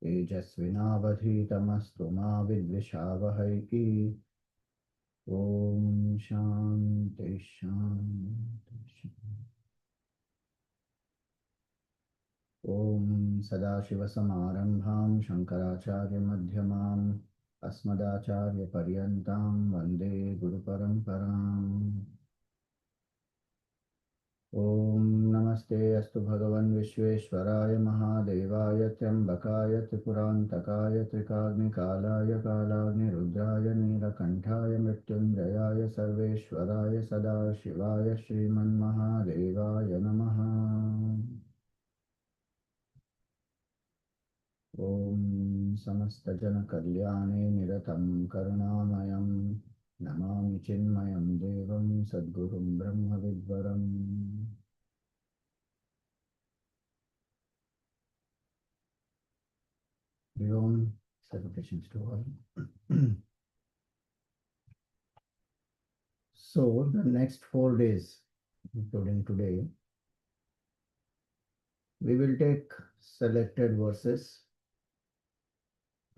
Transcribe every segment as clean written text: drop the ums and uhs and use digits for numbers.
तेजस्विनावधीतमस्तु मा विद्विषावहै। ॐ शान्ति शान्ति शान्ति। ॐ सदाशिवसमारम्भां शङ्कराचार्यमध्यमाम् अस्मदाचार्यपर्यन्तां वन्दे गुरुपरम्पराम्। ॐ नमस्ते अस्तु भगवन् विश्वेश्वराय महादेवाय त्र्यम्बकाय त्रिपुरान्तकाय त्रिकाग्निकालाय कालाग्निरुद्राय नीलकण्ठाय मृत्युञ्जयाय सर्वेश्वराय सदाशिवाय श्रीमन्महादेवाय नमः। ॐ समस्तजनकल्याणे निरतं करुणामयं नमामि चिन्मयं देवं सद्गुरुं ब्रह्मविद्वरम्। Om salutations to all. So the next 4 days, including today, we will take selected verses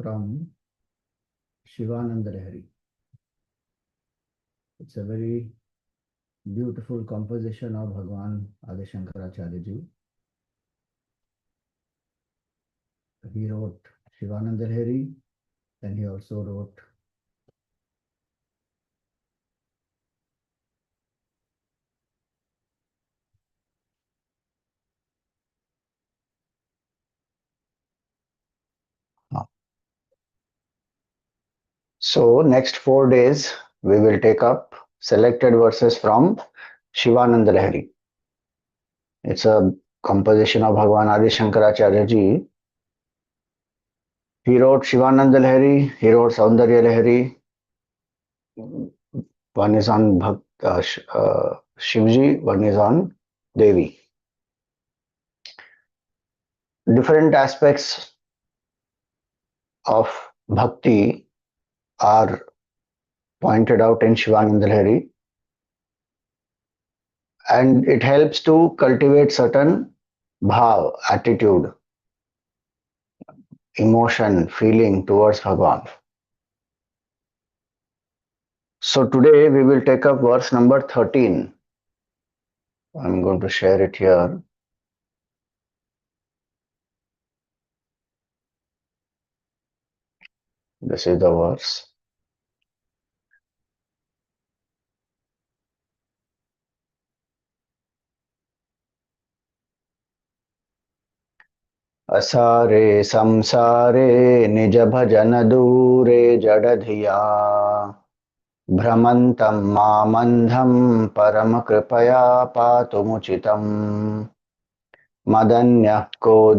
from Shivananda Lahiri. It's a very beautiful composition of Bhagwan Adi Shankaracharya ji. He wrote Shivananda Lahiri, and he also wrote So next 4 days we will take up selected verses from Shivananda Lahiri. It's a composition of Bhagwan Adi Shankaracharya ji. He wrote Shivananda Lahiri, he wrote Saundarya Lahiri. One is on Shivji, one is on Devi. Different aspects of bhakti are pointed out in Shivananda Lahiri, and it helps to cultivate certain bhav, attitude, emotion, feeling towards Bhagwan. So today we will take up verse number 13. I'm going to share it here. This is the verse. Asāre saṁsāre nija-bhajana-dūre jaḍa-dhiyā bhramantaṁ andhaṁ parama-kṛpayā pātum ucitam madan-yaḥ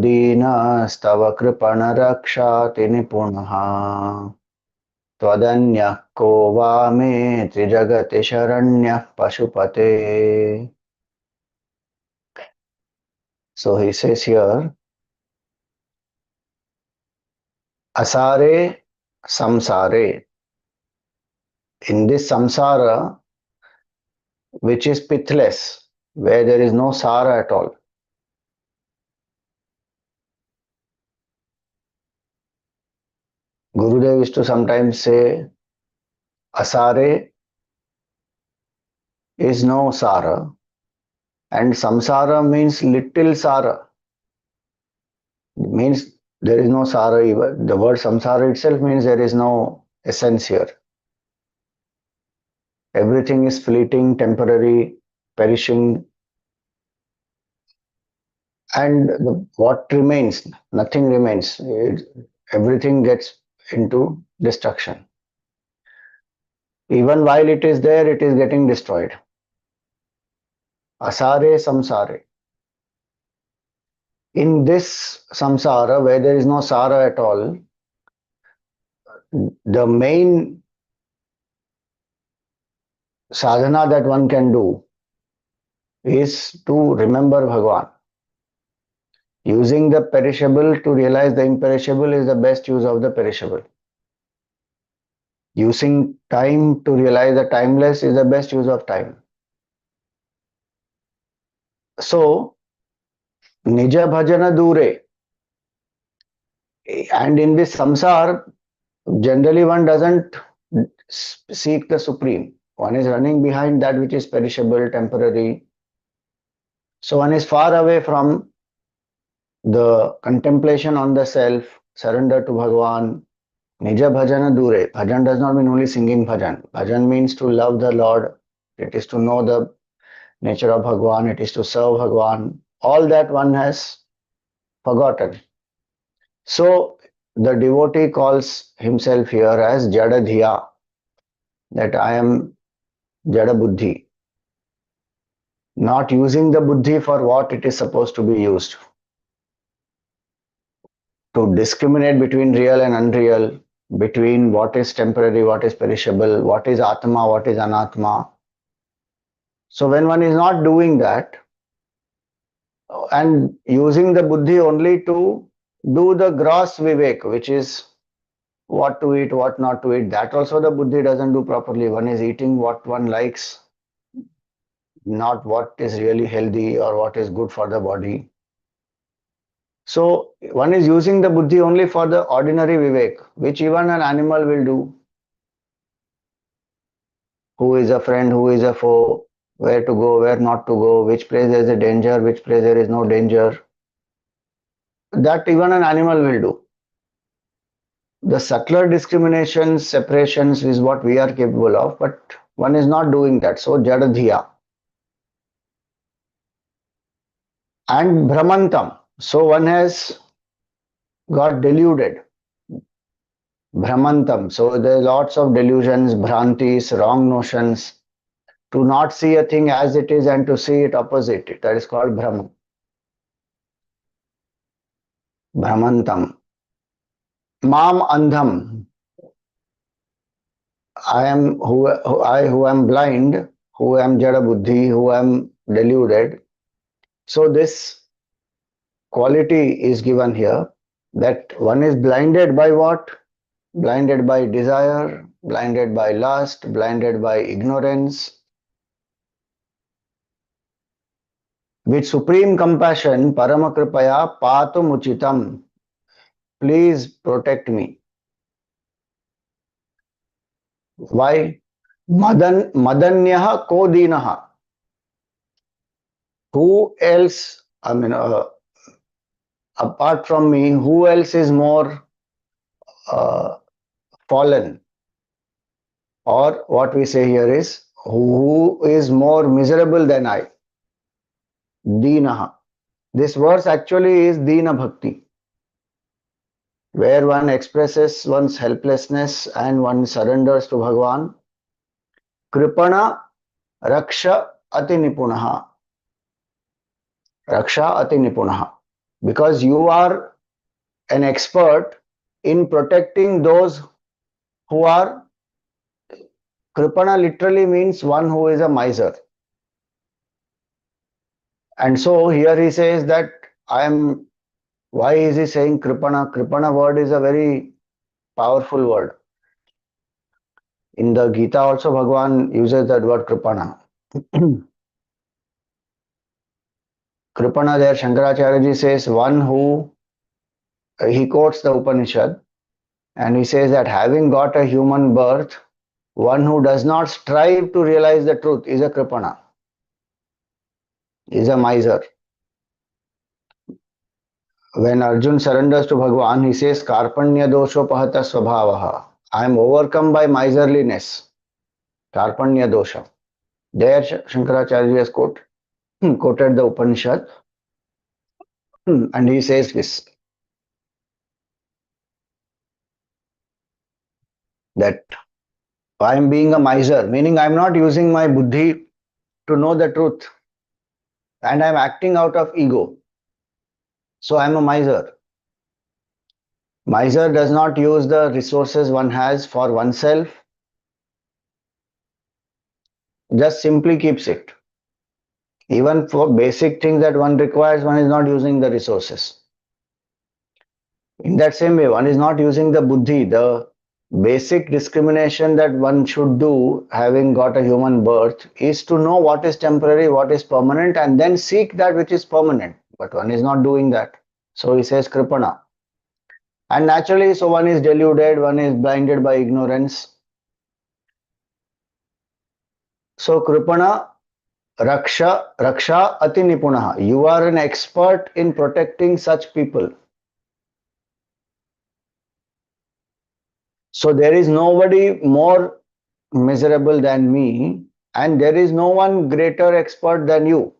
dīna-stava kṛpaṇa-rakṣāti-nipuṇaḥ tvad-anyaḥ vāme trijagati śaraṇyaḥ paśupate. So he says here, asāre saṁsāre. In this samsara, which is pithless, where there is no sara at all, Gurudev used to sometimes say, asāre is no sara, and samsara means little sara. It means there is no sara even. The word samsara itself means there is no essence here. Everything is fleeting, temporary, perishing, and what remains? Nothing remains. Everything gets into destruction. Even while it is there, it is getting destroyed. Asāre saṁsāre. In this samsara, where there is no sara at all, the main sadhana that one can do is to remember Bhagwan. Using the perishable to realize the imperishable is the best use of the perishable. Using time to realize the timeless is the best use of time. So, nija-bhajana-dūre. And in this samsara, generally one doesn't seek the supreme. One is running behind that which is perishable, temporary. So one is far away from the contemplation on the self, surrender to Bhagavan. Nija-bhajana-dūre. Bhajan does not mean only singing bhajan. Bhajan means to love the Lord. It is to know the nature of Bhagavan. It is to serve Bhagavan. All that one has forgotten. So the devotee calls himself here as jaḍa-dhiyā, that I am jada buddhi, not using the buddhi for what it is supposed to be used. To discriminate between real and unreal, between what is temporary, what is perishable, what is atma, what is anatma. So when one is not doing that and using the buddhi only to do the gross vivek, which is what to eat, what not to eat, that also the buddhi doesn't do properly. One is eating what one likes, not what is really healthy or what is good for the body. So one is using the buddhi only for the ordinary vivek, which even an animal will do. Who is a friend, who is a foe, where to go, where not to go, which place there is a danger, which place there is no danger. That even an animal will do. The subtler discriminations, separations is what we are capable of, but one is not doing that. So jaḍa-dhiyā. And bhramantaṁ. So one has got deluded. Bhramantaṁ. So there are lots of delusions, bhrantis, wrong notions. To not see a thing as it is and to see it opposite. That is called bhraman. Bhramantaṁ. Mam andhaṁ. I who am blind, who am jada buddhi, who am deluded. So this quality is given here, that one is blinded by what? Blinded by desire, blinded by lust, blinded by ignorance. With supreme compassion, parama-kṛpayā pātum ucitam. Please protect me. Why? madan-yaḥ ko dīna-stava. Who else, apart from me, who else is more fallen? Or what we say here is, who is more miserable than I? Dīna. This verse actually is Dīna Bhakti, where one expresses one's helplessness and one surrenders to Bhagavan. kṛpaṇa-rakṣāti-nipuṇaḥ. Rakṣāti-nipuṇaḥ. Because you are an expert in protecting those who are. Kṛpaṇa literally means one who is a miser. And so here he says that why is he saying kṛpaṇa? Kṛpaṇa word is a very powerful word. In the Gita also Bhagavan uses that word kṛpaṇa. Kṛpaṇa there Shankaracharya says one who, he quotes the Upanishad and he says that having got a human birth, one who does not strive to realize the truth is a kṛpaṇa, is a miser. When Arjun surrenders to Bhagavan, he says, Karpanya-dosho-pahata svabhavaha. I am overcome by miserliness. Karpanya-dosha. There Shankaracharya has quoted the Upanishad and he says this, that I am being a miser, meaning I am not using my buddhi to know the truth and I am acting out of ego. So I am a miser. Miser does not use the resources one has for oneself, just simply keeps it. Even for basic things that one requires, one is not using the resources. In that same way, one is not using the buddhi, the basic discrimination that one should do having got a human birth is to know what is temporary, what is permanent, and then seek that which is permanent. But one is not doing that. So he says kṛpaṇa. And naturally, so one is deluded, one is blinded by ignorance. So kṛpaṇa-rakṣāti-nipuṇaḥ. You are an expert in protecting such people. So there is nobody more miserable than me, and there is no one greater expert than you.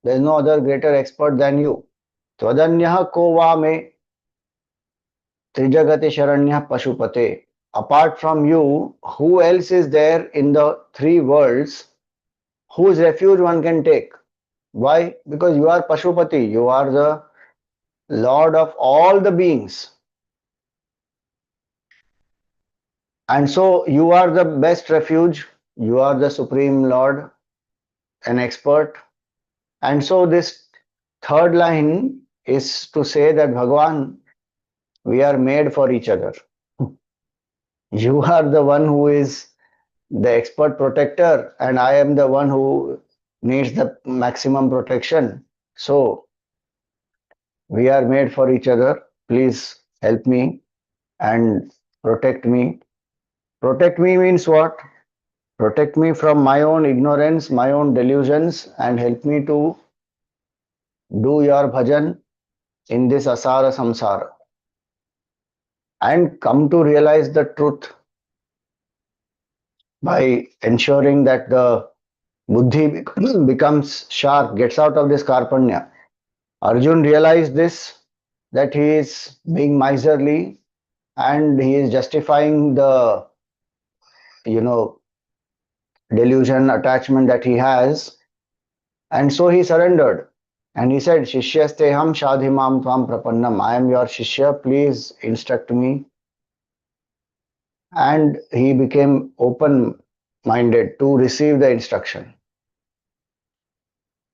There is no other greater expert than you. tvad-anyaḥ ko va me trijagati śaraṇyaḥ paśupate. Apart from you, who else is there in the three worlds whose refuge one can take? Why? Because you are Paśupati, you are the Lord of all the beings. And so you are the best refuge, you are the Supreme Lord, an expert. And so this third line is to say that Bhagavan, we are made for each other. You are the one who is the expert protector, and I am the one who needs the maximum protection. So we are made for each other. Please help me and protect me. Protect me means what? Protect me from my own ignorance, my own delusions, and help me to do your bhajan in this asāra saṁsāra and come to realize the truth by ensuring that the buddhi becomes sharp, gets out of this karpanya. Arjun realized this, that he is being miserly and he is justifying the, delusion, attachment that he has, and so he surrendered. And he said, Shishyasteham shadhimam tvam prapannam. I am your Shishya, please instruct me. And he became open-minded to receive the instruction.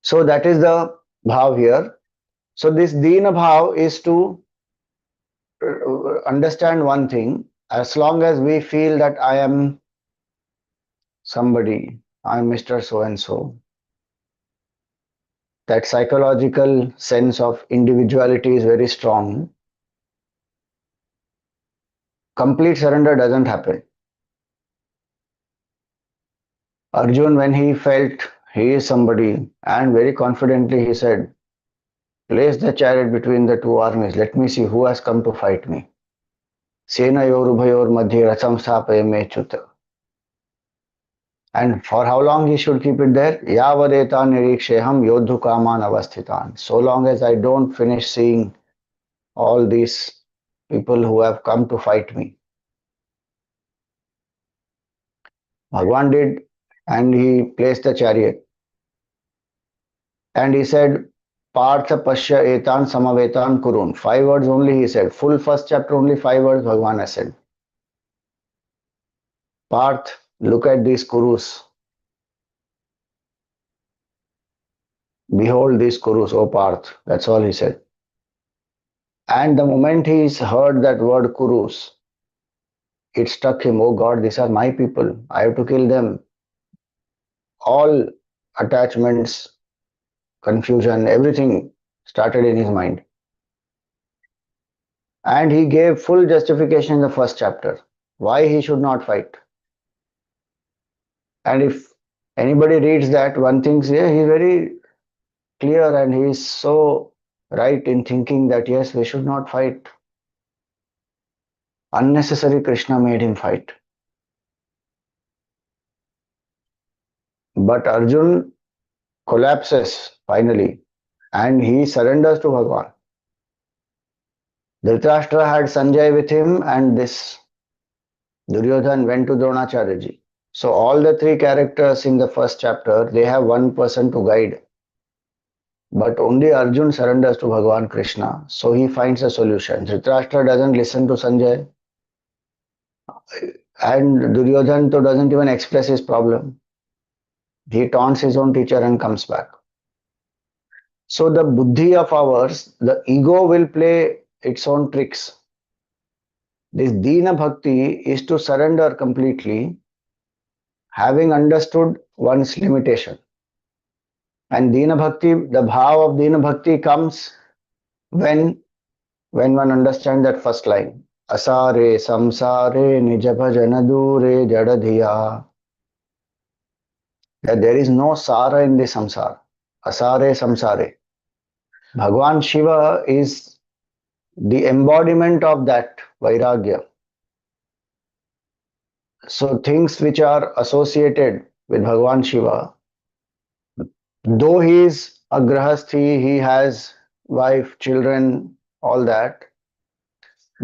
So that is the bhav here. So this dīna bhav is to understand one thing. As long as we feel that I am somebody, I am Mr. So-and-so, that psychological sense of individuality is very strong. Complete surrender doesn't happen. Arjun, when he felt he is somebody, and very confidently he said, place the chariot between the two armies, let me see who has come to fight me. Senayor ubhayor madhye ratham sthapayame chuta. And for how long he should keep it there? Yavadeta niriksheham yodhu kaman avasthitan. So long as I don't finish seeing all these people who have come to fight me. Bhagwan did, and he placed the chariot. And he said, Partha Pasya Etan Samavetan Kurun. 5 words only he said. Full first chapter, only 5 words Bhagwan has said. Parth, look at these Kurus. Behold these Kurus, O Parth. That's all he said. And the moment he heard that word Kurus, it struck him, oh God, these are my people. I have to kill them. All attachments, confusion, everything started in his mind. And he gave full justification in the first chapter why he should not fight. And if anybody reads that, one thinks, yeah, he's very clear and he is so right in thinking that yes, we should not fight. Unnecessary Krishna made him fight. But Arjun collapses finally and he surrenders to Bhagavan. Dhritarashtra had Sanjay with him and this Duryodhan went to Dronacharya. So all the 3 characters in the first chapter, they have one person to guide. But only Arjun surrenders to Bhagavan Krishna. So he finds a solution. Dhritarashtra doesn't listen to Sanjay. And Duryodhan doesn't even express his problem. He taunts his own teacher and comes back. So the buddhi of ours, the ego will play its own tricks. This Dīna Bhakti is to surrender completely, having understood one's limitation. And Dīna Bhakti, the bhav of Dīna Bhakti comes when when one understands that first line. Asāre, saṁsāre, nija-bhajana-dūre, jaḍa-dhiyā. That there is no sara in the samsara. Asāre, saṁsāre. Bhagwan Shiva is the embodiment of that vairagya. So things which are associated with Bhagwan Shiva, though he is a grahasthi, he has wife, children, all that,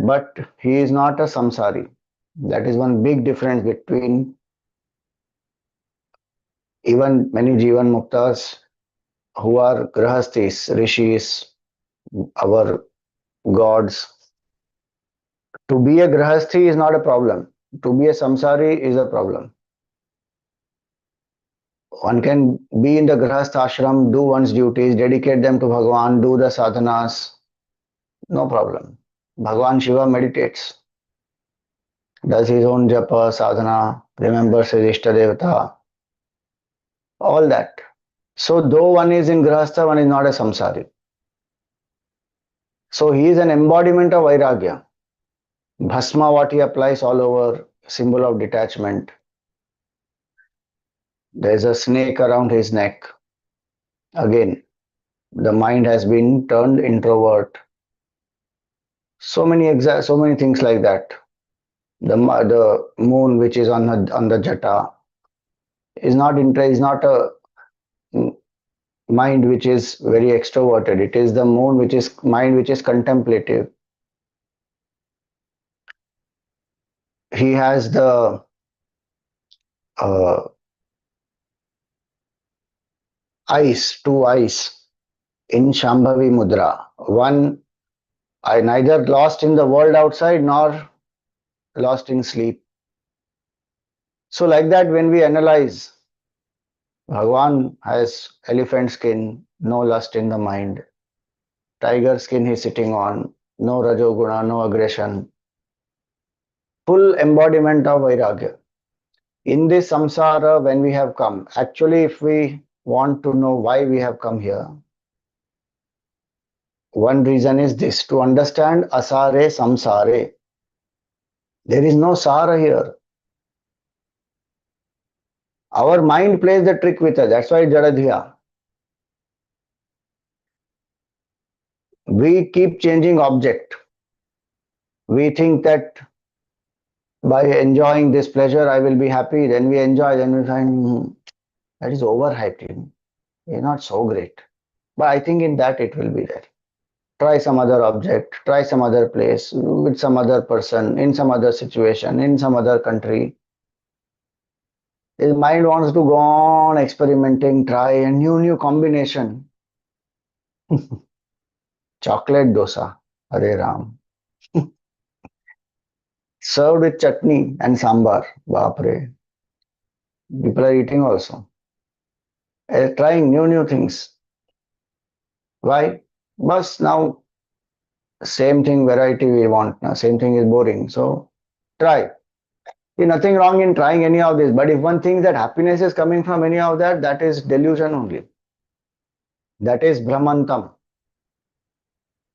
but he is not a samsari. That is one big difference between even many Jivan Muktas who are grahasthis, rishis, our gods. To be a grahasthi is not a problem. To be a samsari is a problem. One can be in the grahastha ashram, do one's duties, dedicate them to Bhagwan, do the sadhanas, no problem. Bhagwan Shiva meditates, does his own japa, sadhana, remembers his Ishta Devata, all that. So though one is in grahastha, one is not a samsari. So he is an embodiment of vairagya. Bhasma, what he applies all over, symbol of detachment. There is a snake around his neck. Again, the mind has been turned introvert. So many things like that. The moon which is on the jata is not a mind which is very extroverted. It is the moon which is mind which is contemplative. He has the two eyes in Shambhavi Mudra. One, I neither lost in the world outside nor lost in sleep. So like that, when we analyze, Bhagwan has elephant skin, no lust in the mind. Tiger skin he's sitting on, no rajoguna, no aggression. Full embodiment of vairagya. In this samsara, when we have come, actually if we want to know why we have come here, one reason is this, to understand asāre, saṁsāre. There is no sara here. Our mind plays the trick with us. That's why jaḍa-dhiyā. We keep changing object. We think that by enjoying this pleasure, I will be happy. Then we enjoy, then we find that is overhyped. It's not so great. But I think in that it will be there. Try some other object, try some other place, with some other person, in some other situation, in some other country. His mind wants to go on experimenting, try a new combination. Chocolate dosa, Hare Ram. Served with chutney and sambar, Bapre. People are eating also. Trying new things. Why? But now, same thing, variety we want. Now, same thing is boring. So, try. There's nothing wrong in trying any of this. But if one thinks that happiness is coming from any of that, that is delusion only. That is bhramantaṁ.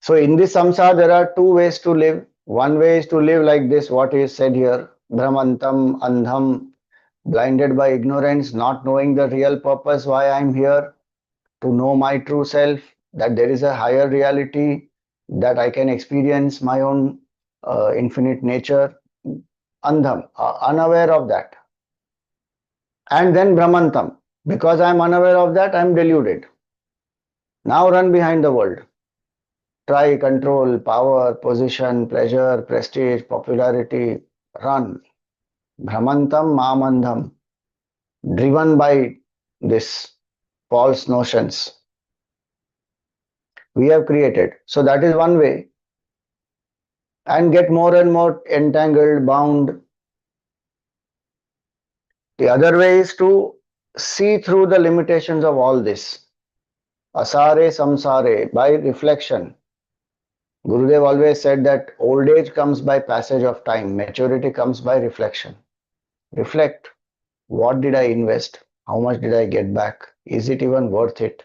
So in this samsara, there are two ways to live. One way is to live like this, what is said here, bhramantaṁ, andhaṁ, blinded by ignorance, not knowing the real purpose why I am here, to know my true self, that there is a higher reality, that I can experience my own infinite nature. Andhaṁ, unaware of that. And then bhramantaṁ, because I am unaware of that, I am deluded. Now run behind the world. Try control, power, position, pleasure, prestige, popularity. Run. Bhramantaṁ mamandhaṁ. Driven by this false notions we have created. So that is one way. And get more and more entangled, bound. The other way is to see through the limitations of all this. Asāre, saṁsāre, by reflection. Gurudev always said that old age comes by passage of time, maturity comes by reflection. Reflect. What did I invest? How much did I get back? Is it even worth it?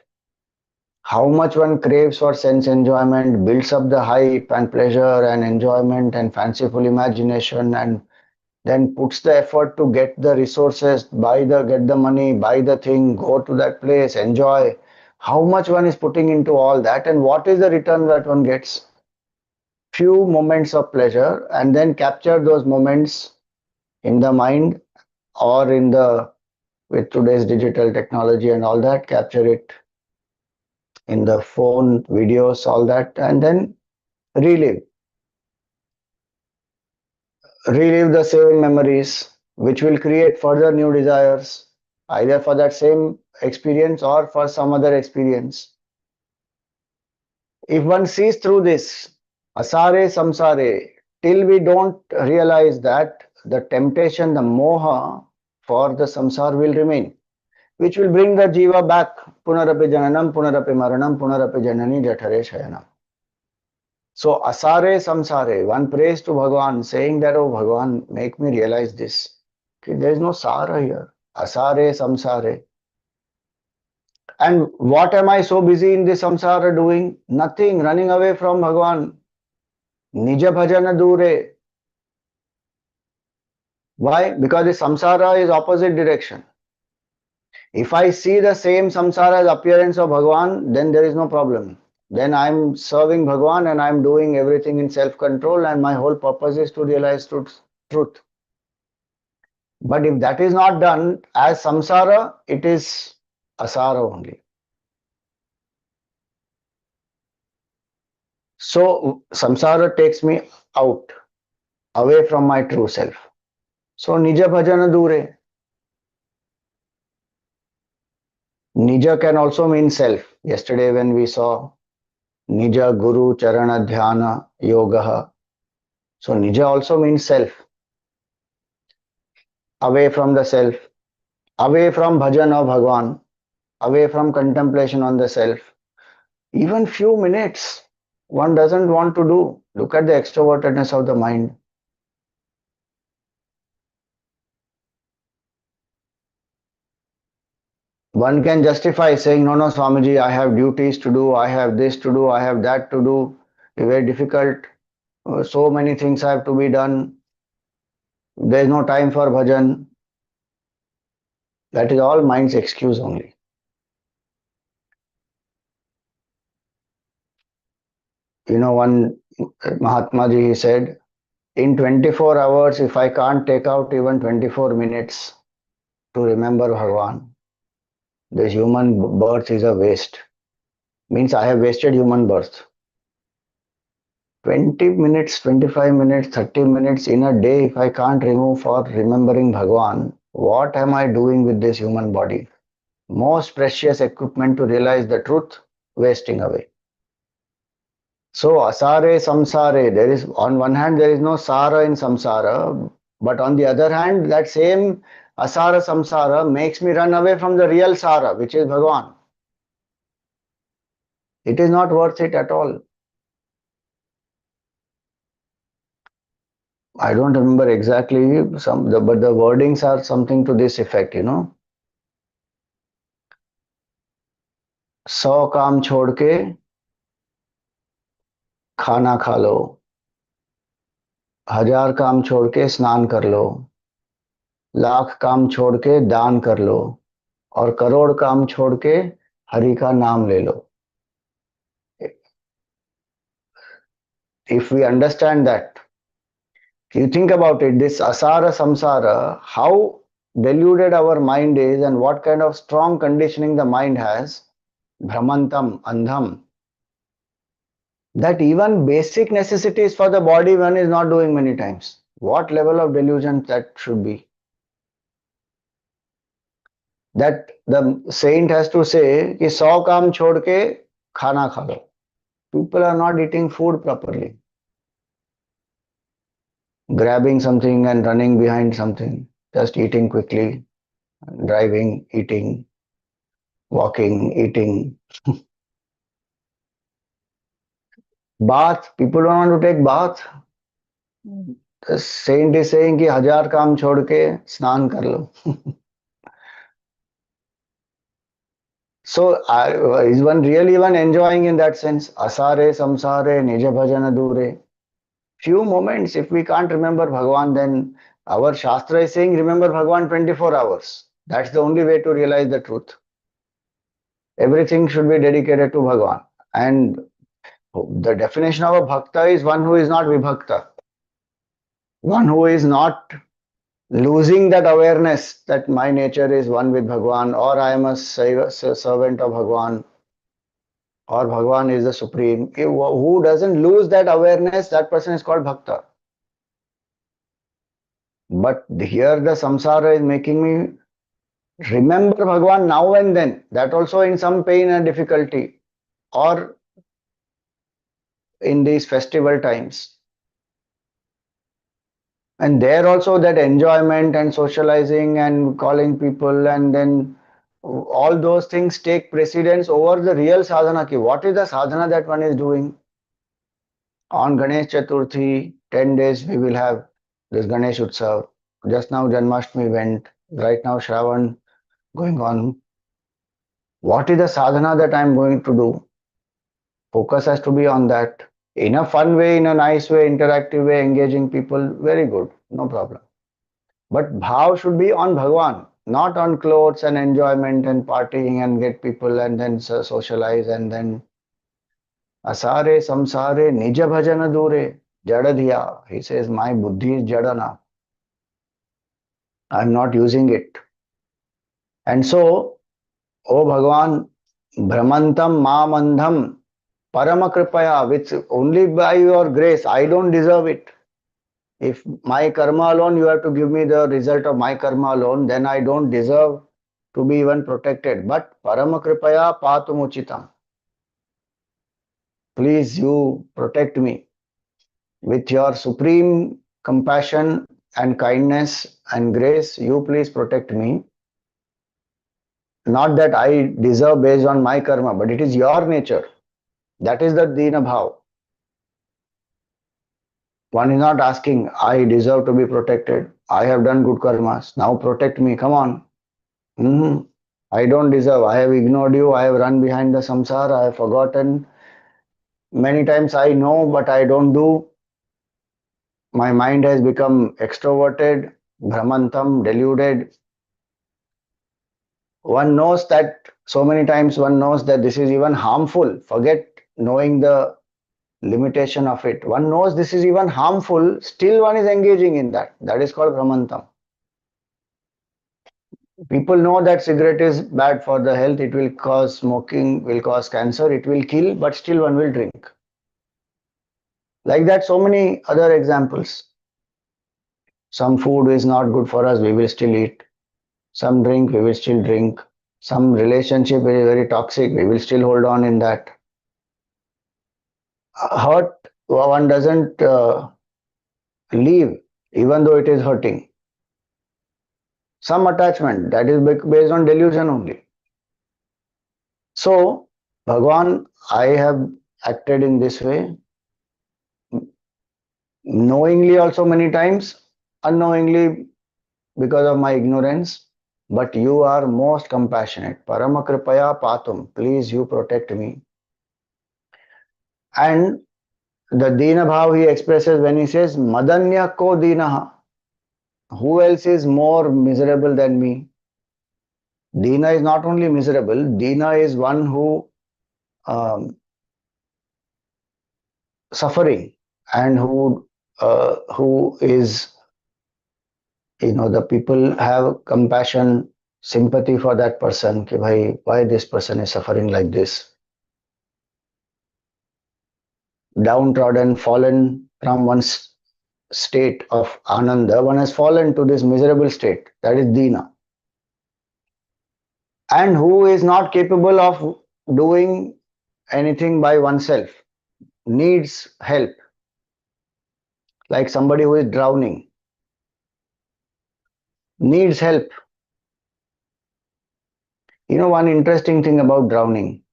How much one craves for sense enjoyment, builds up the hype and pleasure and enjoyment and fanciful imagination, and then puts the effort to get the resources, get the money, buy the thing, go to that place, enjoy. How much one is putting into all that, and what is the return that one gets? Few moments of pleasure, and then capture those moments in the mind, or in the, with today's digital technology and all that, capture it in the phone, videos, all that, and then relive. Relive the same memories, which will create further new desires, either for that same experience or for some other experience. If one sees through this, asāre saṁsāre, till we don't realize that the temptation, the moha for the samsara will remain, which will bring the jiva back. Punarapi jananam, punarapi maranam, punarapi janani jathare shayanam. So asāre saṁsāre, one prays to Bhagavan saying that, oh Bhagavan, make me realize this. Okay, there is no sara here. Asāre saṁsāre. And what am I so busy in this samsara doing? Nothing, running away from Bhagavan. Nija-bhajana-dūre. Why? Because the samsara is opposite direction. If I see the same samsara as appearance of Bhagavan, then there is no problem. Then I am serving Bhagavan and I am doing everything in self-control, and my whole purpose is to realize truth. But if that is not done as samsara, it is asara only. So samsara takes me out, away from my true self. So nija-bhajana-dūre. Nija can also mean self. Yesterday when we saw Nija Guru Charana Dhyana Yoga. So Nija also means self. Away from the self, away from bhajan of Bhagwan, away from contemplation on the self. Even few minutes one doesn't want to do. Look at the extrovertedness of the mind. One can justify saying, no, Swamiji, I have duties to do, I have this to do, I have that to do. It's very difficult. So many things have to be done. There is no time for bhajan. That is all mind's excuse only. You know, one Mahatma Ji, he said, in 24 hours, if I can't take out even 24 minutes to remember Bhagavan, this human birth is a waste. Means I have wasted human birth. 20 minutes, 25 minutes, 30 minutes in a day, if I can't remove for remembering Bhagavan, what am I doing with this human body? Most precious equipment to realize the truth, wasting away. So asāre saṁsāre, there is, on one hand there is no sara in samsara, but on the other hand that same asāra samsara makes me run away from the real sara, which is Bhagavan. It is not worth it at all. I don't remember exactly but the wordings are something to this effect, you know. 100 काम छोड़ के खाना खा लो, 1000 काम छोड़ के स्नान कर लो, 1,00,000 काम छोड़ के दान कर लो, और करोड़ काम छोड़ के हरि का नाम ले लो. If we understand that, you think about it, this asāra samsara, how deluded our mind is and what kind of strong conditioning the mind has, bhramantaṁ, andhaṁ, that even basic necessities for the body one is not doing many times. What level of delusion that should be? That the saint has to say, कि 100 काम छोड़ के खाना खा लो. People are not eating food properly. Grabbing something and running behind something, just eating quickly, driving, eating, walking, eating. Bath, people don't want to take bath. The saint is saying कि 1000 काम छोड़ के स्नान कर लो. So is one really one enjoying in that sense? Asāre, saṁsāre, nija-bhajana-dūre. Few moments, if we can't remember Bhagavan, then our Shastra is saying remember Bhagavan 24 hours. That's the only way to realize the truth. Everything should be dedicated to Bhagavan. And the definition of a bhakta is one who is not vibhakta. One who is not losing that awareness that my nature is one with Bhagavan, or I am a servant of Bhagavan, or Bhagavan is the supreme. Who doesn't lose that awareness, that person is called bhakta. But here the samsara is making me remember Bhagavan now and then, that also in some pain and difficulty, or in these festival times. And there also that enjoyment and socializing and calling people, and then all those things take precedence over the real sadhana. What is the sadhana that one is doing? On Ganesh Chaturthi, 10 days we will have this Ganesh Utsav. Just now Janmashtami went, right now Shravan going on. What is the sadhana that I am going to do? Focus has to be on that. In a fun way, in a nice way, interactive way, engaging people, very good, no problem. But bhav should be on Bhagavan, not on clothes and enjoyment and partying and get people and then socialize and then asāre, saṁsāre, nija-bhajana-dūre, jaḍa-dhiyā. He says, my buddhi is jadana. I am not using it. And so, O Bhagavan, bhramantaṁ mam andhaṁ, parama-kṛpayā, which only by your grace, I don't deserve it. If my karma alone, you have to give me the result of my karma alone, then I don't deserve to be even protected. But parama-kṛpayā pātum ucitam. Please, you protect me with your supreme compassion and kindness and grace. You please protect me. Not that I deserve based on my karma, but it is your nature. That is the dīna bhav. One is not asking, I deserve to be protected. I have done good karmas. Now protect me. Come on. I don't deserve. I have ignored you. I have run behind the samsara. I have forgotten. Many times I know, but I don't do. My mind has become extroverted, bhramantaṁ, deluded. One knows that so many times one knows that this is even harmful. Forget knowing the limitation of it. One knows this is even harmful, still one is engaging in that. That is called bhramantaṁ. People know that cigarette is bad for the health, it will cause smoking, will cause cancer, it will kill, but still one will drink. Like that, so many other examples. Some food is not good for us, we will still eat. Some drink, we will still drink. Some relationship is very toxic, we will still hold on in that. Hurt, one doesn't leave, even though it is hurting. Some attachment, that is based on delusion only. So, Bhagavan, I have acted in this way, knowingly also many times, unknowingly because of my ignorance, but you are most compassionate. Parama-kṛpayā pātum, please you protect me. And the dīna bhav he expresses when he says, madan-yaḥ ko dīnaha. Who else is more miserable than me? Dīna is not only miserable, Dīna is one who suffering and who is, the people have compassion, sympathy for that person. Ki bhai, why this person is suffering like this? Downtrodden, fallen from one's state of ananda, one has fallen to this miserable state. That is Dīna. And who is not capable of doing anything by oneself, needs help, like somebody who is drowning, needs help. One interesting thing about drowning,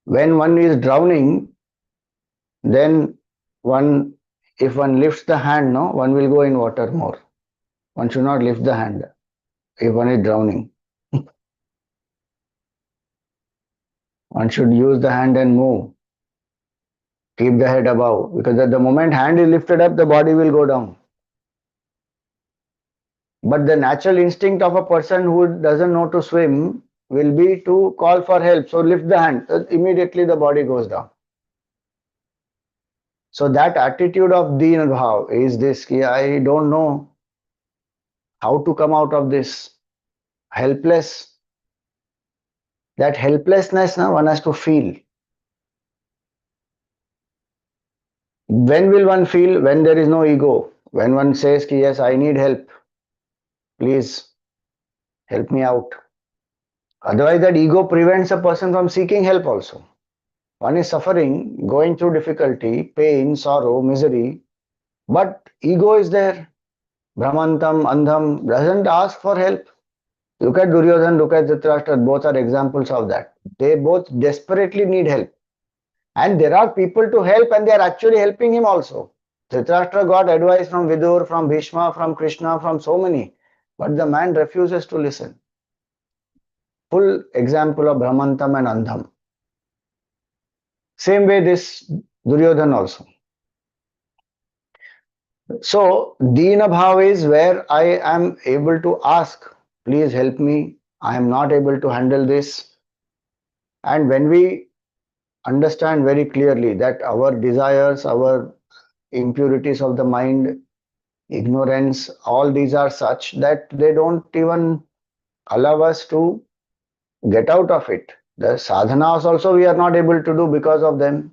when one is drowning, then if one lifts the hand, no, one will go in water more. One should not lift the hand if one is drowning. One should use the hand and move. Keep the head above, because at the moment hand is lifted up, the body will go down. But the natural instinct of a person who doesn't know to swim will be to call for help. So lift the hand. Immediately the body goes down. So that attitude of dīna-bhāv is this: ki I don't know how to come out of this. Helpless. That helplessness, one has to feel. When will one feel? When there is no ego. When one says ki yes, I need help. Please help me out. Otherwise, that ego prevents a person from seeking help also. One is suffering, going through difficulty, pain, sorrow, misery, but ego is there. Bhramantaṁ, andhaṁ doesn't ask for help. Look at Duryodhana, look at Dhritarashtra, both are examples of that. They both desperately need help. And there are people to help, and they are actually helping him also. Dhritarashtra got advice from Vidur, from Bhishma, from Krishna, from so many. But the man refuses to listen. Full example of Bhramantaṁ and andhaṁ. Same way this Duryodhana also. So, Dīna Bhav is where I am able to ask, please help me, I am not able to handle this. And when we understand very clearly that our desires, our impurities of the mind, ignorance, all these are such that they don't even allow us to get out of it. The sadhanas also we are not able to do because of them.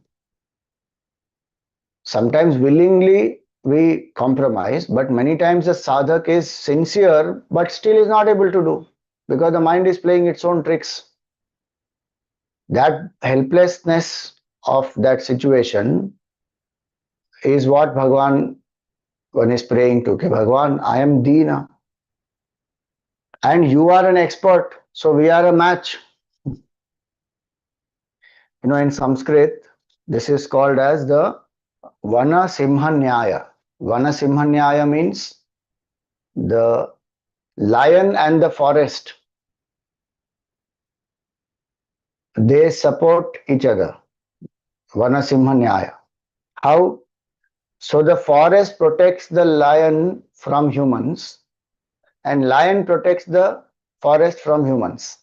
Sometimes willingly we compromise, but many times the sadhak is sincere but still is not able to do because the mind is playing its own tricks. That helplessness of that situation is what Bhagavan one is praying to. Okay, Bhagavan, I am Dina and you are an expert, so we are a match. In Sanskrit, this is called as the Vana Simha-nyaya. Vana Simha-nyaya means the lion and the forest. They support each other. Vana Simha-nyaya. How? So the forest protects the lion from humans and lion protects the forest from humans.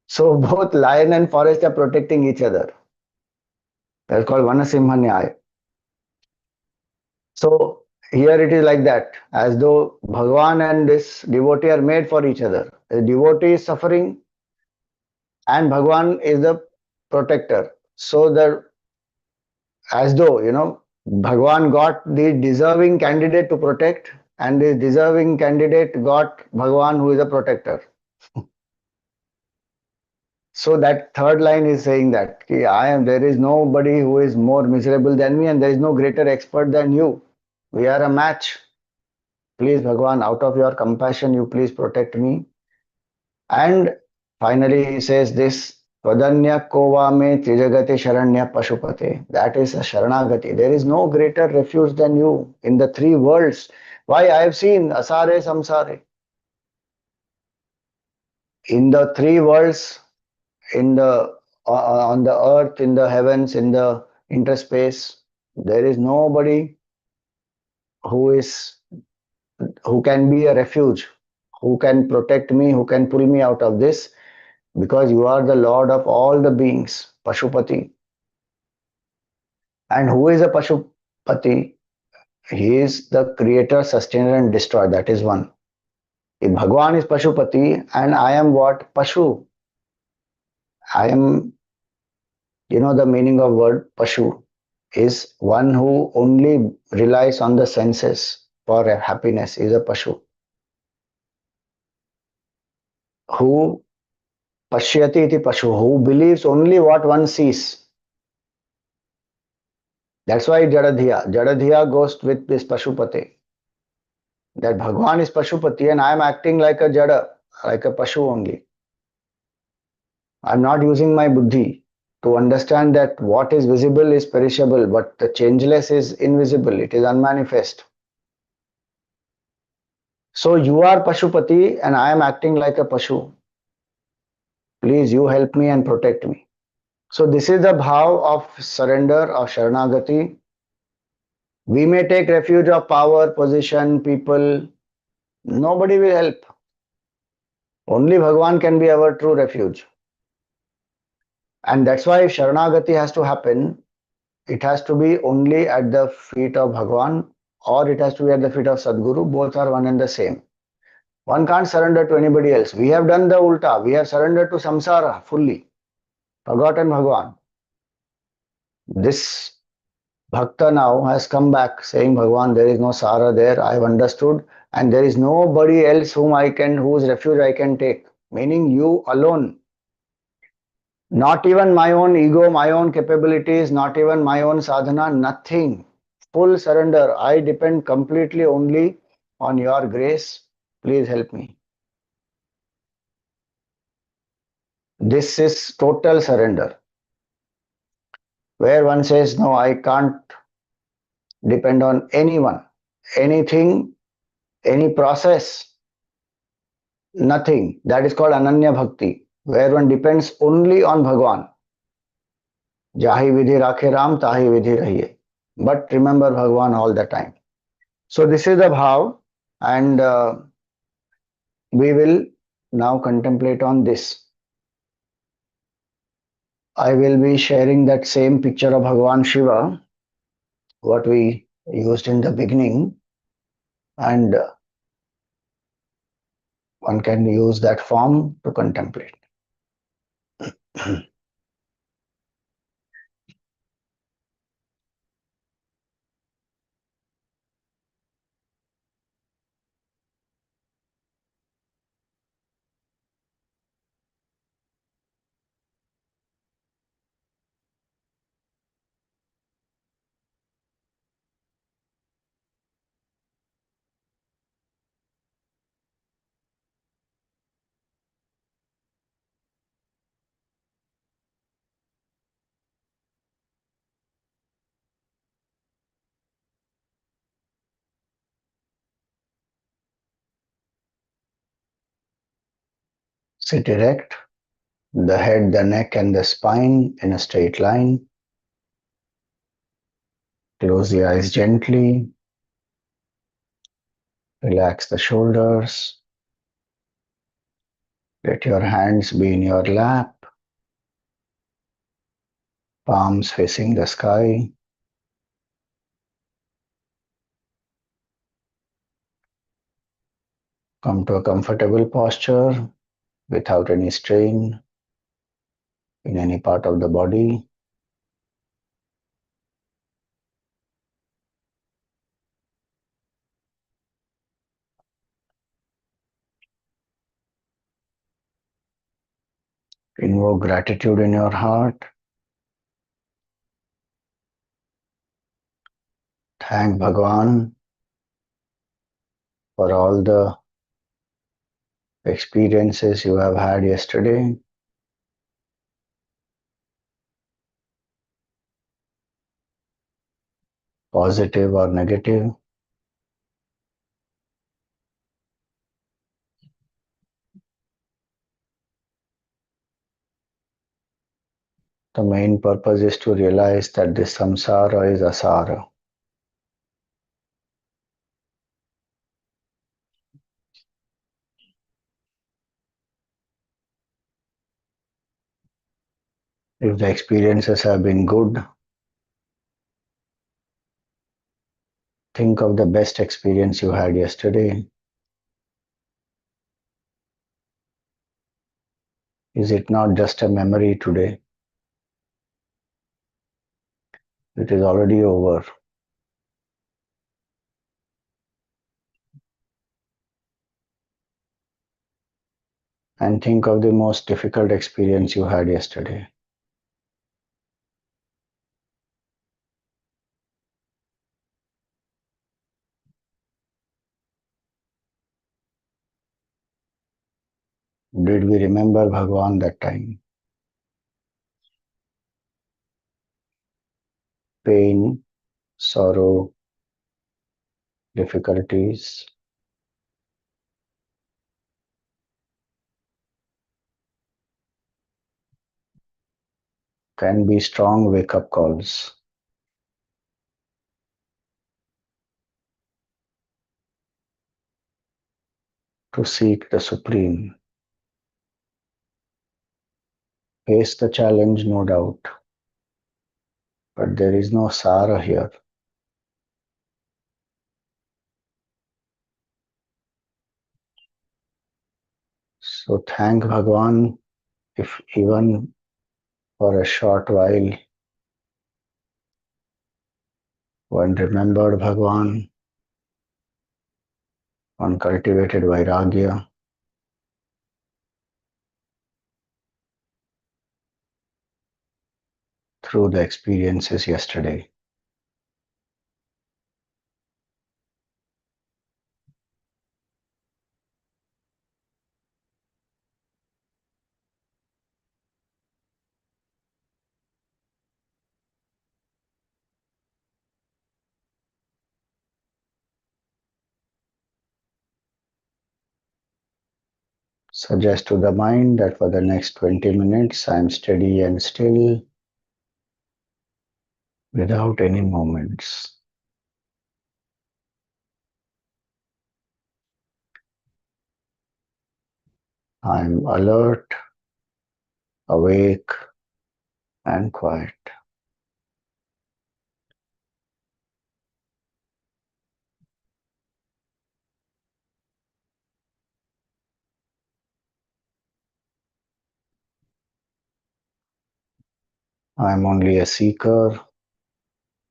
So both lion and forest are protecting each other. That's called Vana Simha-nyaya. So here it is like that, as though Bhagavan and this devotee are made for each other. The devotee is suffering and Bhagavan is the protector. So that as though, Bhagavan got the deserving candidate to protect and the deserving candidate got Bhagavan who is a protector. So that third line is saying that there is nobody who is more miserable than me and there is no greater expert than you. We are a match. Please Bhagavan, out of your compassion, you please protect me. And finally he says this, tvad-anyaḥ kovame trijagati śaraṇyaḥ paśupate. That is a śaraṇagati. There is no greater refuge than you in the three worlds. Why? I have seen asāre, saṁsāre. In the three worlds, in the on the earth, in the heavens, in the interspace, there is nobody who can be a refuge, who can protect me, who can pull me out of this, because you are the Lord of all the beings, Paśupati. And who is a Paśupati? He is the creator, sustainer and destroyer. That is one. If Bhagavan is Paśupati and I am what? Pashu. I am, the meaning of word Pashu is one who only relies on the senses for happiness, is a Pashu. Who pashyati iti Pashu, who believes only what one sees. That's why jaḍa-dhiyā. Jaḍa-dhiyā goes with this Paśupate. That Bhagavan is Paśupati and I am acting like a jada, like a Pashu only. I am not using my buddhi to understand that what is visible is perishable, but the changeless is invisible, it is unmanifest. So you are Paśupati and I am acting like a Pashu. Please, you help me and protect me. So this is the bhav of surrender, of Sharanagati. We may take refuge of power, position, people. Nobody will help. Only Bhagwan can be our true refuge. And that's why if Sharanagati has to happen, it has to be only at the feet of Bhagwan or it has to be at the feet of Sadguru. Both are one and the same. One can't surrender to anybody else. We have done the ulta. We have surrendered to samsara fully, forgotten Bhagwan. This Bhakta now has come back saying, Bhagwan, there is no Sara there, I have understood, and there is nobody else whose refuge I can take. Meaning you alone. Not even my own ego, my own capabilities, not even my own sadhana, nothing. Full surrender. I depend completely only on your grace. Please help me. This is total surrender. Where one says, no, I can't depend on anyone, anything, any process, nothing. That is called Ananya Bhakti, where one depends only on Bhagwan. Jahi vidhi rakhe Ram, tahi vidhi rahiye. But remember Bhagwan all the time. So this is the bhav, and we will now contemplate on this. I will be sharing that same picture of Bhagwan Shiva, what we used in the beginning, and one can use that form to contemplate. Sit erect, the head, the neck, and the spine in a straight line. Close the eyes gently. Relax the shoulders. Let your hands be in your lap, palms facing the sky. Come to a comfortable posture without any strain in any part of the body. Invoke gratitude in your heart. Thank Bhagwan for all the experiences you have had yesterday. Positive or negative. The main purpose is to realize that this samsara is asāre. If the experiences have been good, think of the best experience you had yesterday. Is it not just a memory today? It is already over. And think of the most difficult experience you had yesterday. Did we remember Bhagwan that time? Pain, sorrow, difficulties. can be strong wake-up calls. To seek the Supreme. Face the challenge, no doubt. But there is no asāre here. So thank Bhagwan if even for a short while one remembered Bhagwan, one cultivated vairagya, through the experiences yesterday. Suggest to the mind that for the next 20 minutes I am steady and still without any movements. I am alert, awake and quiet. I am only a seeker,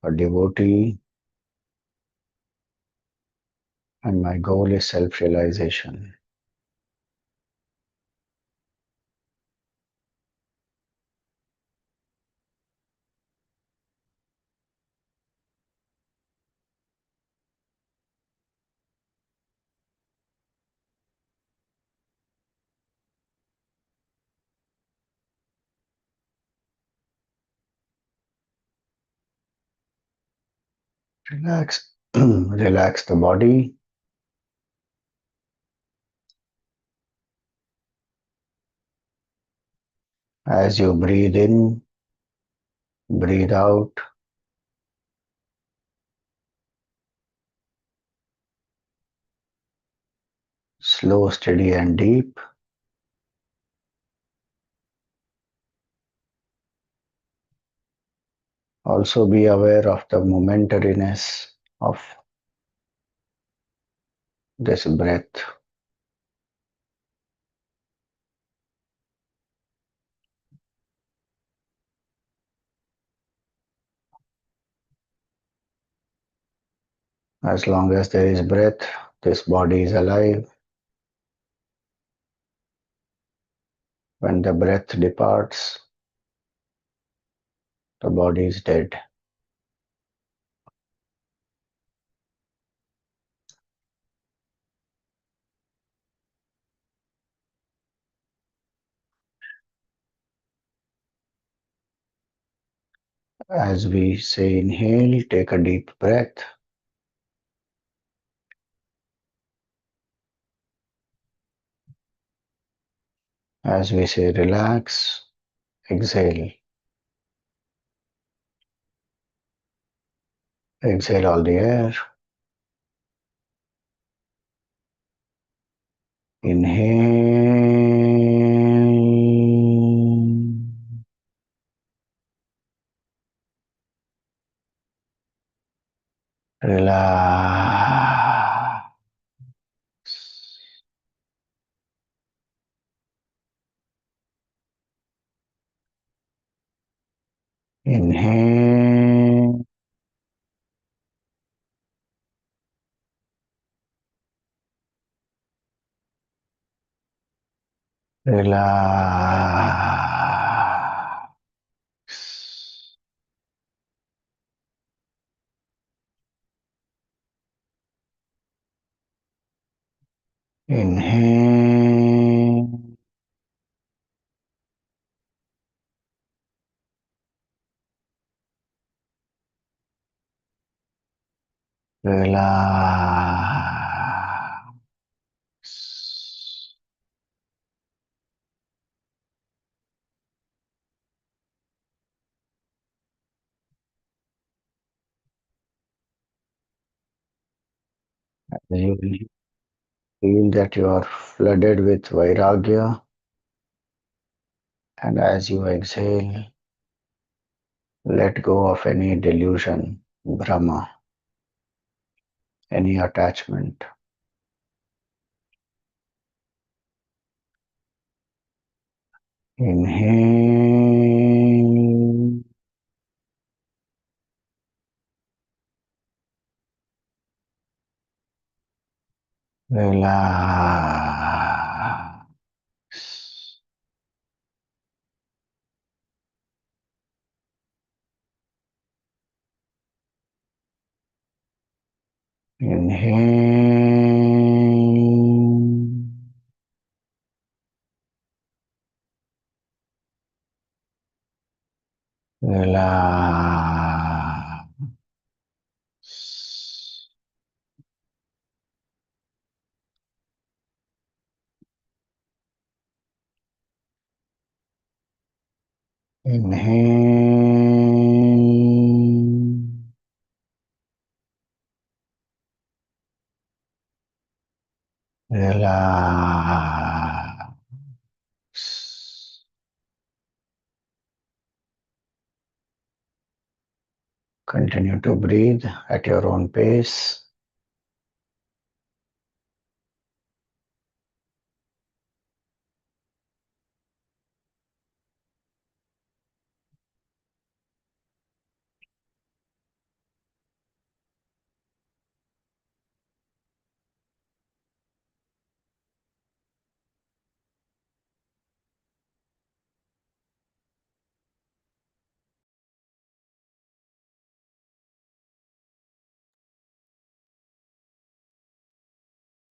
a devotee, and my goal is self-realization. Relax, relax the body. As you breathe in, breathe out. Slow, steady and deep. Also be aware of the momentariness of this breath. As long as there is breath, this body is alive. When the breath departs, the body is dead. As we say inhale, take a deep breath. As we say relax, exhale. Exhale all the air. Inhale. Relax. Inhale. Relax. Inhale. Relax. You feel that you are flooded with vairagya, and as you exhale, let go of any delusion, Brahma, any attachment. Inhale, relax. Inhale, relax. Inhale, relax. Continue to breathe at your own pace.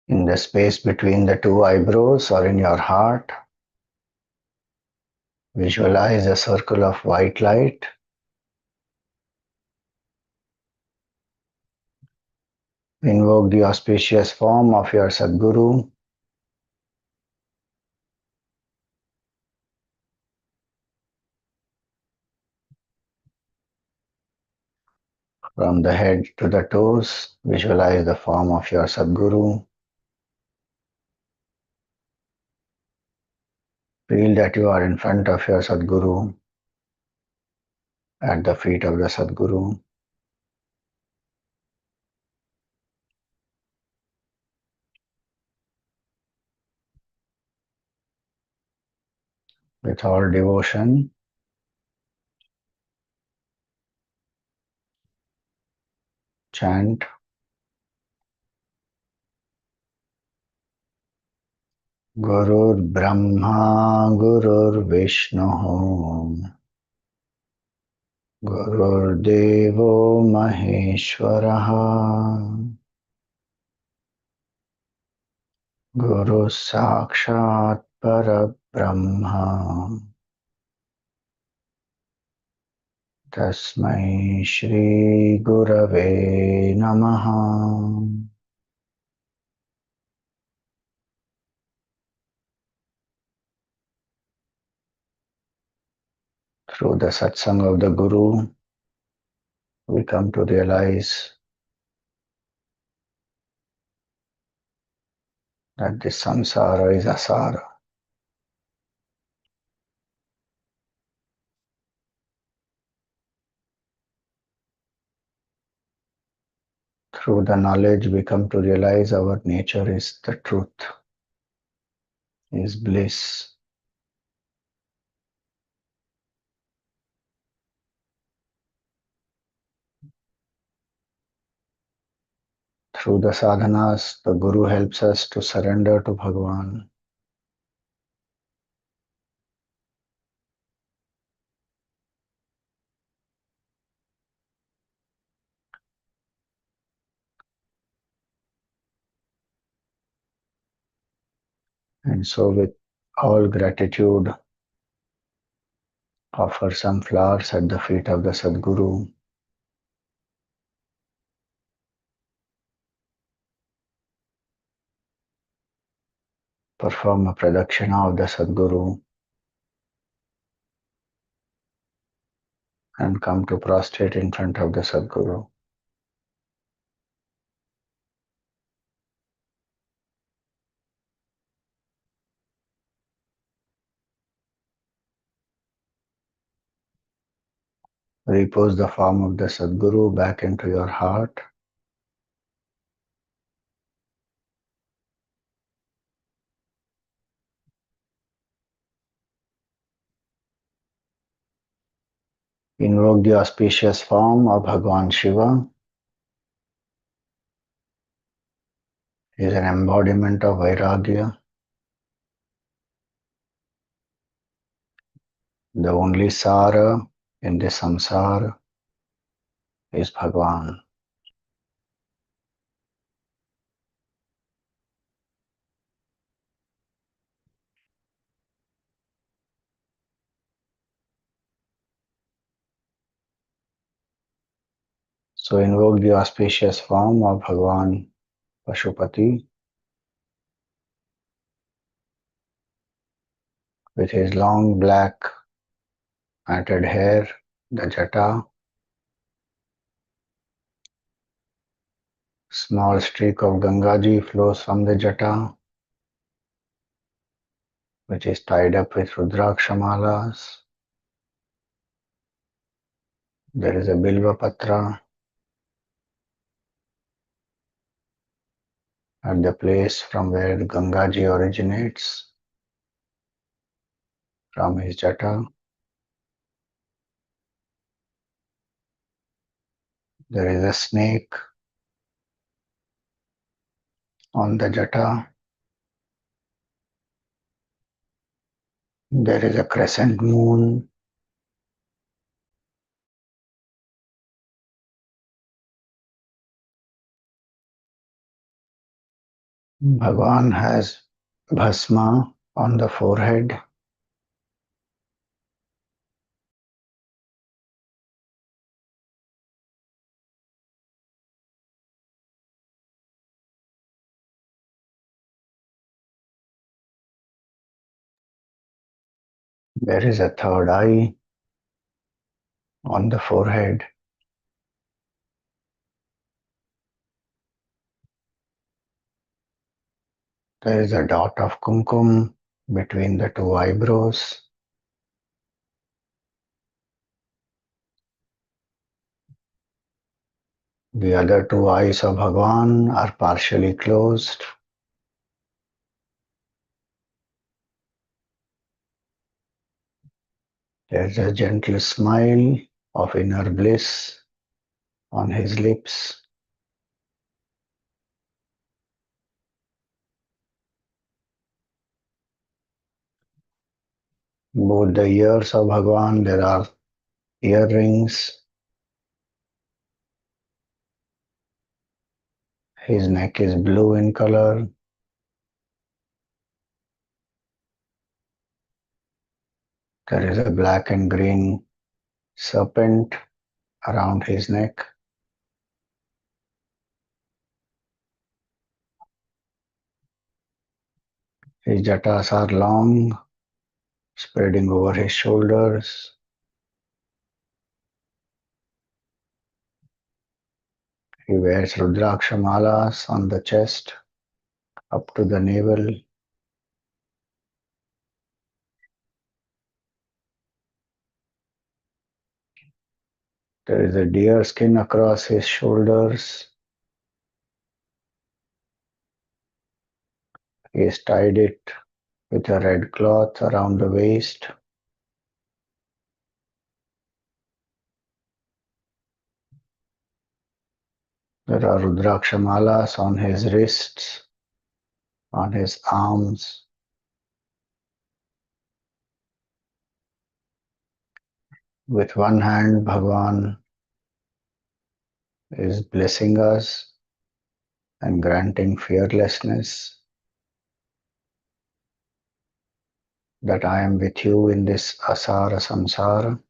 In the space between the two eyebrows or in your heart, visualize a circle of white light. Invoke the auspicious form of your Sadguru. From the head to the toes, visualize the form of your Sadguru. Feel that you are in front of your Sadguru, at the feet of the Sadguru. With all devotion, chant Gurur Brahma Gurur Vishnu Gurur Devo Maheshwaraha Guru Sakshat Parabrahma Tasmai Shri Gurave Namaha. Through the satsang of the Guru, we come to realize that this samsara is asāre. Through the knowledge, we come to realize our nature is the truth, is bliss. Through the sadhanas, the Guru helps us to surrender to Bhagavan. And so with all gratitude, offer some flowers at the feet of the Sadguru. Perform a pradakshina of the Sadguru and come to prostrate in front of the Sadguru. Repose the form of the Sadguru back into your heart. Invoke the auspicious form of Bhagwan Shiva. He is an embodiment of Vairagya. The only Sara in the saṁsāre is Bhagwan. So invoke the auspicious form of Bhagwan Paśupati with his long black matted hair, the jaṭa. Small streak of Gangaji flows from the jaṭa, which is tied up with Rudraksha malas. There is a Bilva Patra at the place from where Gangaji originates, from his jaṭa. There is a snake on the jaṭa. There is a crescent moon. Bhagwan has bhasma on the forehead. There is a third eye on the forehead. There is a dot of kumkum between the two eyebrows. The other two eyes of Bhagwan are partially closed. There is a gentle smile of inner bliss on his lips. Both the ears of Bhagwan, there are earrings. His neck is blue in color. There is a black and green serpent around his neck. His jatas are long, spreading over his shoulders. He wears Rudraksha malas on the chest up to the navel. There is a deer skin across his shoulders. He has tied it with a red cloth around the waist. There are Rudraksha malas on his wrists, on his arms. With one hand, Bhagwan is blessing us and granting fearlessness, that I am with you in this asāra saṁsāra.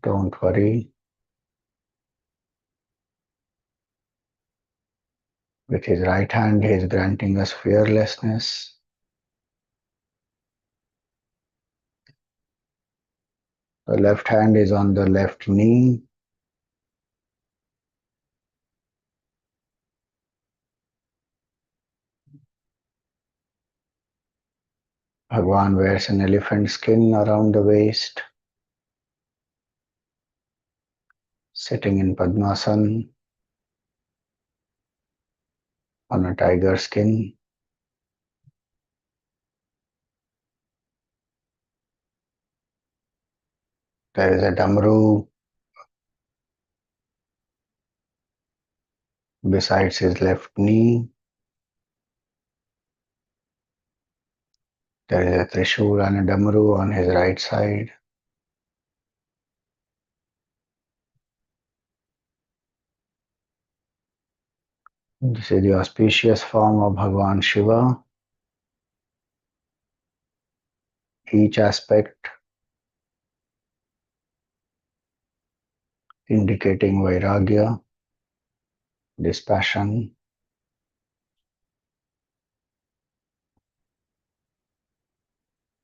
Don't worry. With his right hand, he is granting us fearlessness. The left hand is on the left knee. Bhagwan wears an elephant skin around the waist. sitting in Padmasana on a tiger skin. There is a damru besides his left knee. There is a trishul and a damru on his right side. This is the auspicious form of Bhagavan Shiva. Each aspect indicating vairagya, dispassion,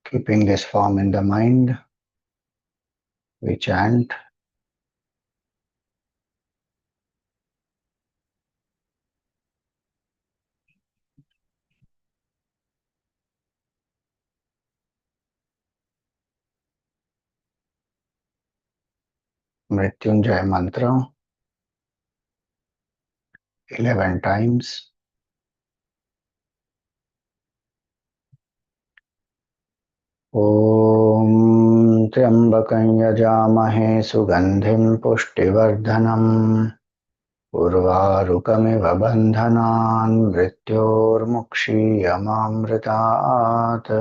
keeping this form in the mind, we chant Mrityunjay mantra 11 times. ॐ त्र्यम्बकं यजामहे सुगन्धिं पुष्टिवर्धनम् उर्वारुकमिव बन्धनान् मृत्योर्मुक्षीयमामृतात्।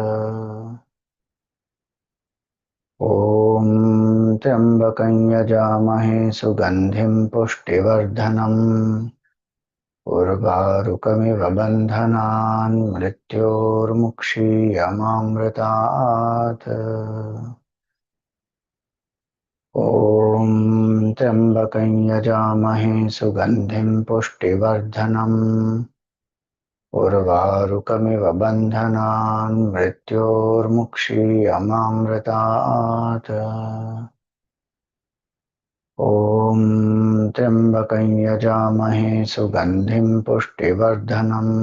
ॐ त्र्यम्बकं यजामहे सुगन्धिं पुष्टिवर्धनम् उर्वारुकमिव बन्धनान् मृत्योर्मुक्षीयमामृतात्। ॐ त्र्यम्बकं यजामहे सुगन्धिं पुष्टिवर्धनम् उर्वारुकमिव बन्धनान् मृत्योर्मुक्षीयमामृतात्। ॐ त्र्यम्बकं यजामहे सुगन्धिं पुष्टिवर्धनम्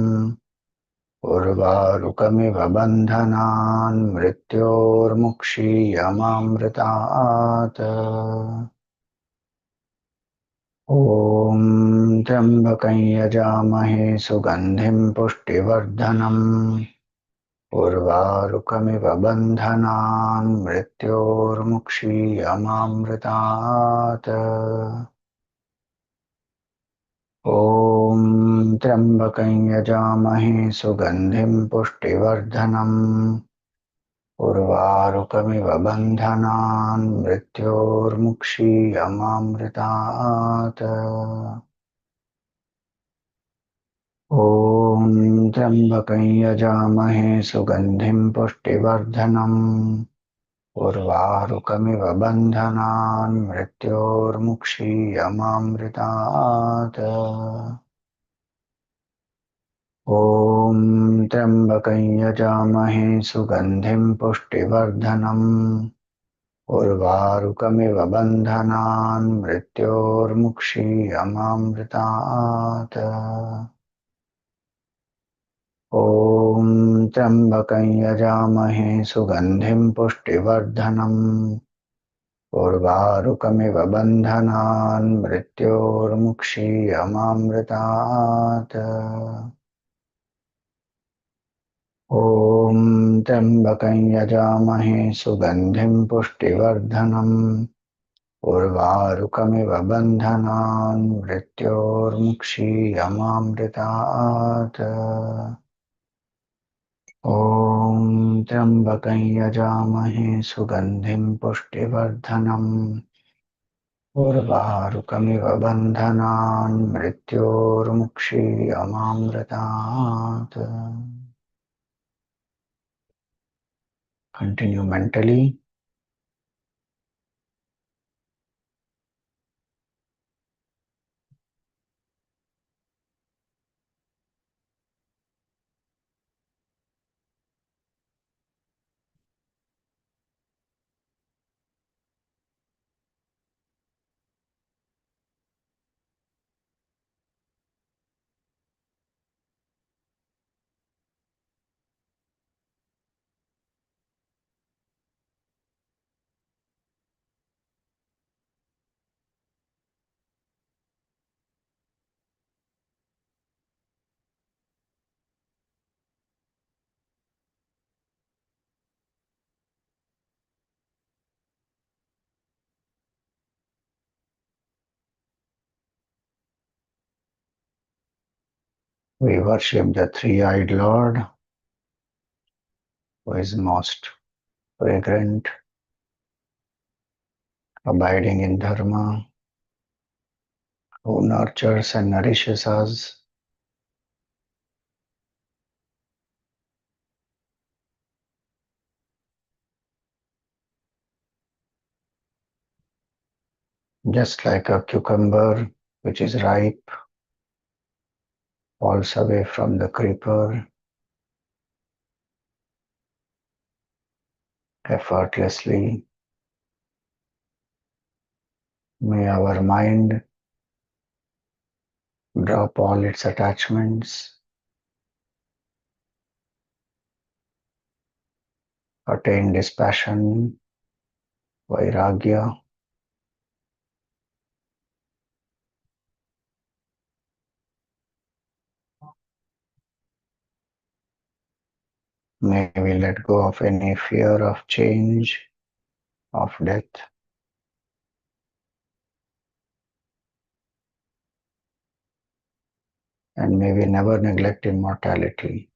उर्वारुकमिव बन्धनान् मृत्योर्मुक्षीयमामृतात्। ॐ त्र्यम्बकं यजामहे सुगन्धिं पुष्टिवर्धनम् उर्वारुकमिव बन्धनान् मृत्योर्मुक्षीयमामृतात्। ॐ त्र्यम्बकं यजामहे सुगन्धिं पुष्टिवर्धनम् उर्वारुकमिव बन्धनान् मृत्योर्मुक्षीयमामृतात्। ॐ त्र्यम्बकं यजामहे सुगन्धिं पुष्टिवर्धनम् उर्वारुकमिव बन्धनान् मृत्योर्मुक्षीयमामृतात्। ॐ त्र्यम्बकं यजामहे सुगन्धिं पुष्टिवर्धनम् उर्वारुकमिव बन्धनान् मृत्योर्मुक्षीयमामृतात्। ॐ त्र्यम्बकं यजामहे सुगन्धिं पुष्टिवर्धनम् उर्वारुकमिव बन्धनान् मृत्योर्मुक्षीयमामृतात्। ॐ त्र्यम्बकं यजामहे सुगन्धिं पुष्टिवर्धनम् उर्वारुकमिव बन्धनान् मृत्योर्मुक्षीयमामृतात्। ॐ त्र्यम्बकं यजामहे सुगन्धिं पुष्टिवर्धनम् उर्वारुकमिव बन्धनान् मृत्योर्मुक्षीयमामृतात्। Continue mentally. We worship the three-eyed Lord, who is most fragrant, abiding in dharma, who nurtures and nourishes us, just like a cucumber which is ripe falls away from the creeper effortlessly. May our mind drop all its attachments, attain dispassion, vairagya. May we let go of any fear of change, of death. And may we never neglect immortality.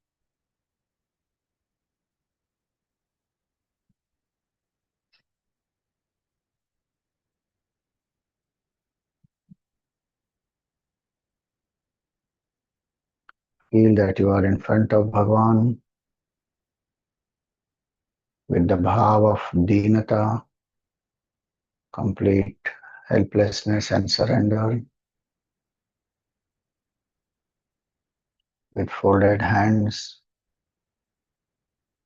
Feel that you are in front of Bhagavan with the bhav of dīnata, complete helplessness and surrender, with folded hands,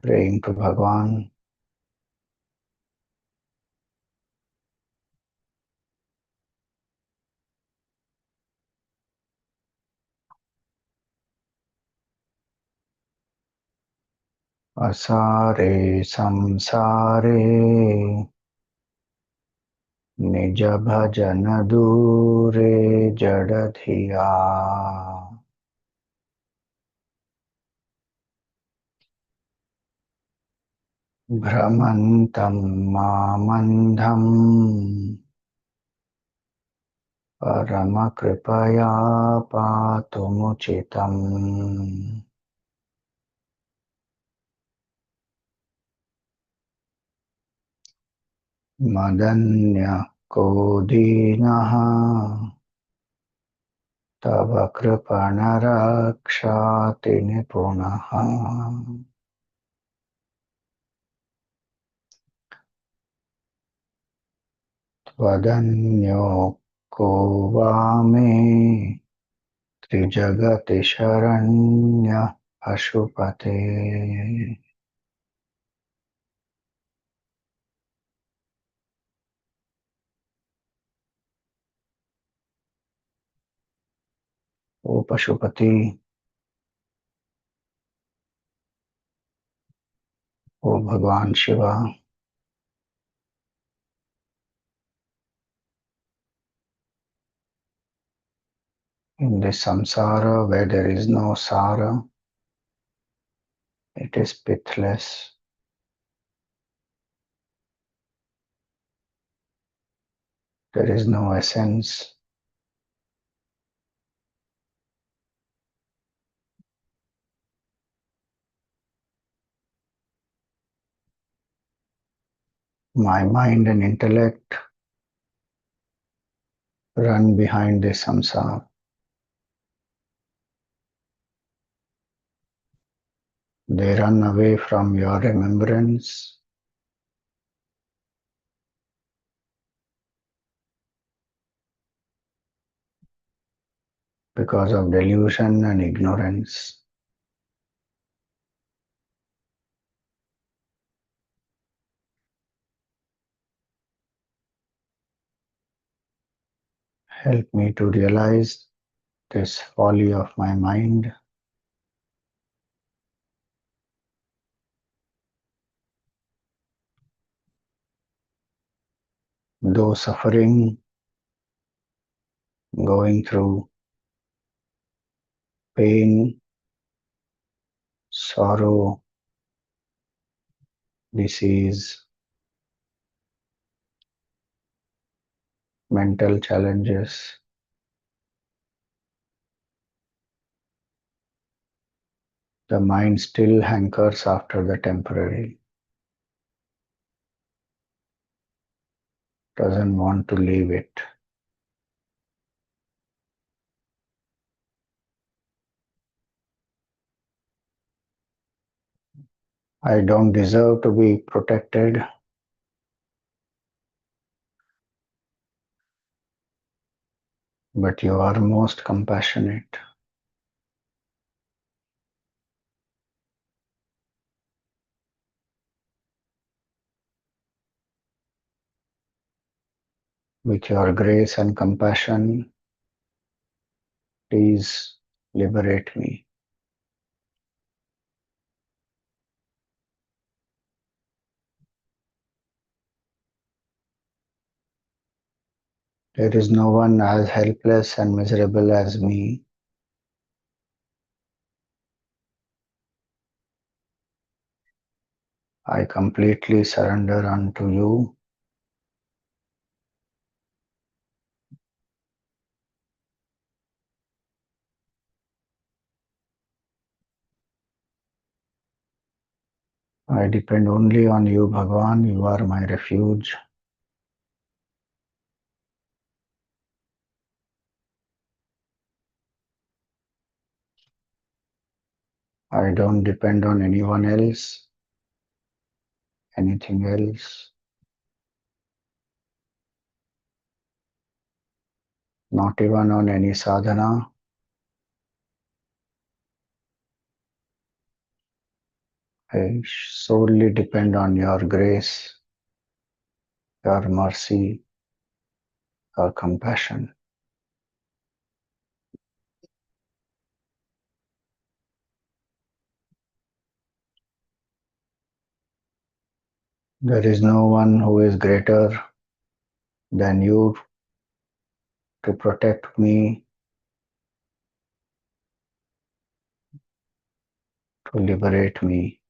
praying to Bhagavan. Asāre saṁsāre nija-bhajana-dūre jaḍa-dhiyā bhramantaṁ andhaṁ parama-kṛpayā pātum ucitam. Madan-yaḥ dīna tava kṛpaṇa-rakṣāti-nipuṇaḥ. tvad-anyaḥ trijagati śaraṇyaḥ paśupate. O Paśupati, O Bhagavan Shiva, in this saṁsāra where there is no sāra, it is pithless. There is no essence. My mind and intellect run behind this samsara. They run away from your remembrance, because of delusion and ignorance. Help me to realize this folly of my mind, though suffering, going through pain, sorrow, disease, mental challenges. The mind still hankers after the temporary, doesn't want to leave it. I don't deserve to be protected, but you are most compassionate. With your grace and compassion, please liberate me. There is no one as helpless and miserable as me. I completely surrender unto you. I depend only on you, Bhagavan. You are my refuge. I don't depend on anyone else, anything else, not even on any sadhana. I solely depend on your grace, your mercy, your compassion. There is no one who is greater than you to protect me, to liberate me.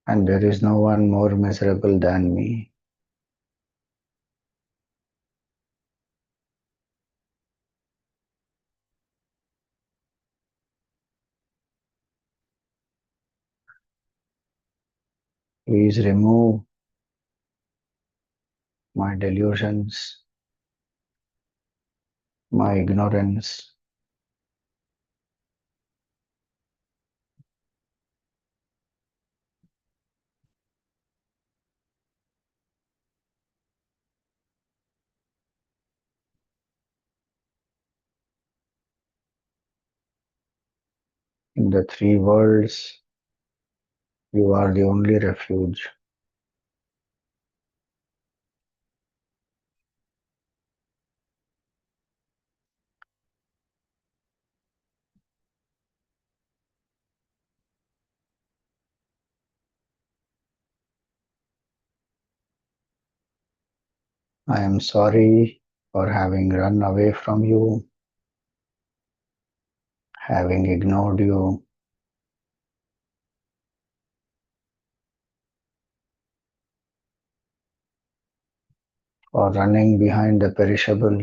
And there is no one more miserable than me. Please remove my delusions, my ignorance. In the three worlds, you are the only refuge. I am sorry for having run away from you, having ignored you, for running behind the perishable,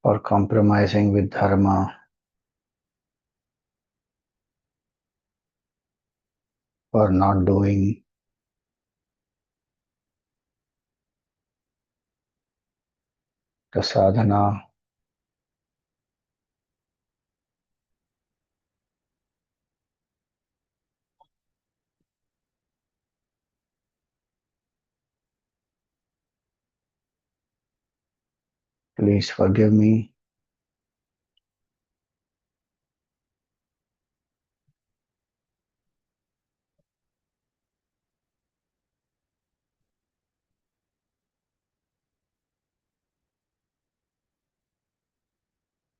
for compromising with dharma, for not doing the sadhana. Please forgive me.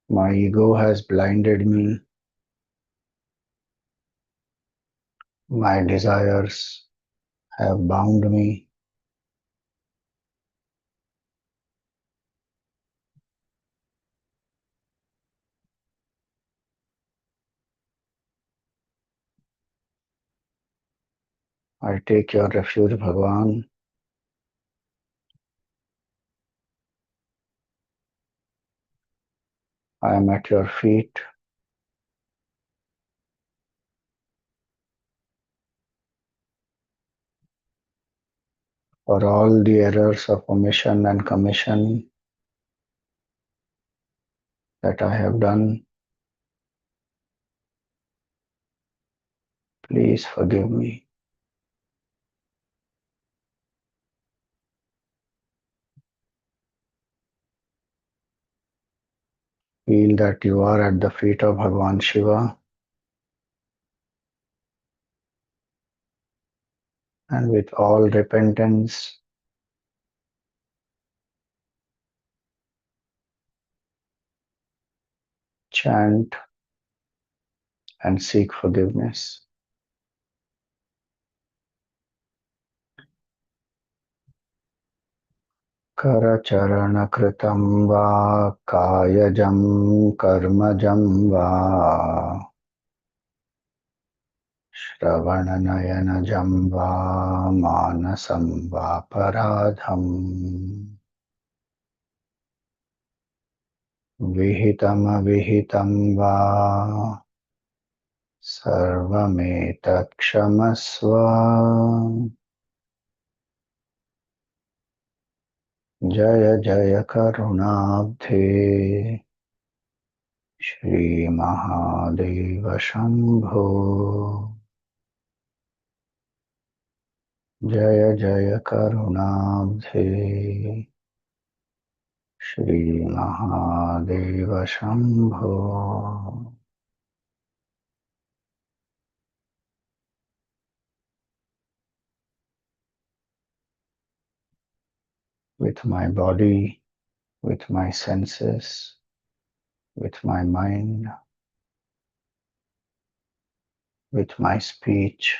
My ego has blinded me. My desires have bound me. I take your refuge, Bhagavan. I am at your feet. For all the errors of omission and commission that I have done, please forgive me. Feel that you are at the feet of Bhagavan Shiva, and with all repentance, chant and seek forgiveness. करचरणकृतं वा कायजं कर्मजं वा श्रवणनयनजं वा मानसं वापराधम् विहितमविहितं वा सर्वमेतत् क्षमस्व। जय जय करुणाब्धे श्री महादेव शंभो। जय जय करुणाब्धे Shri Mahadev Shambho. With my body, with my senses, with my mind, with my speech,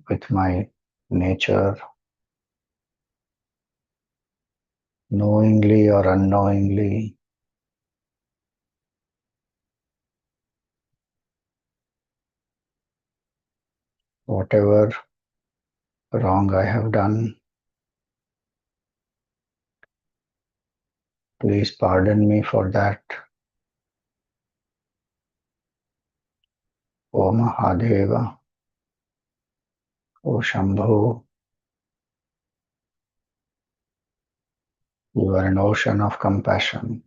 with my nature, knowingly or unknowingly, whatever wrong I have done, please pardon me for that. O Mahadeva, O Shambhu, you are an ocean of compassion.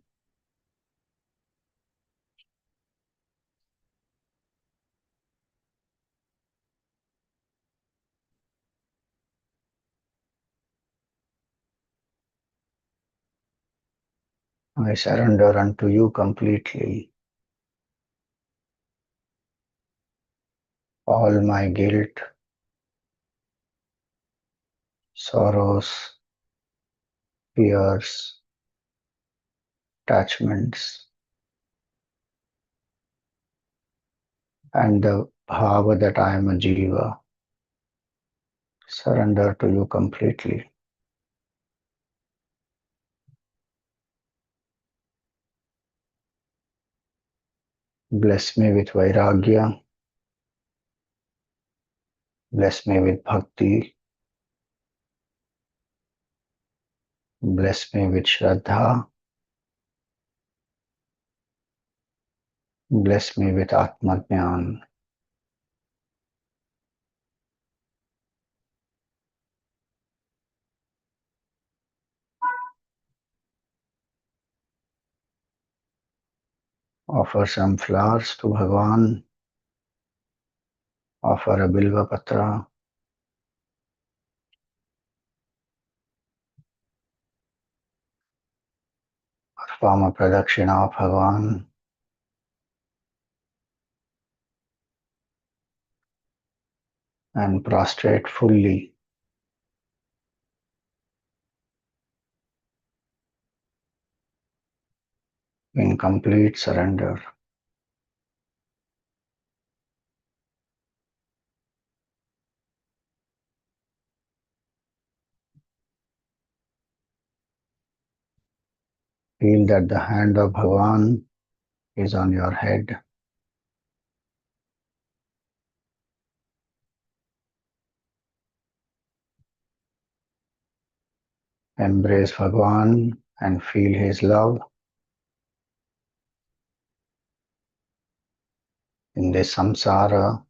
I surrender unto you completely. All my guilt, sorrows, fears, attachments, and the bhava that I am a Jiva, surrender to you completely. Bless me with vairagya, bless me with bhakti, bless me with shraddha, bless me with atma-jnana. Offer some flowers to Bhagavan, offer a bilva patra, perform a pradakshina of Bhagavan, and prostrate fully in complete surrender. Feel that the hand of Bhagavan is on your head. Embrace Bhagwan and feel his love. In this samsara,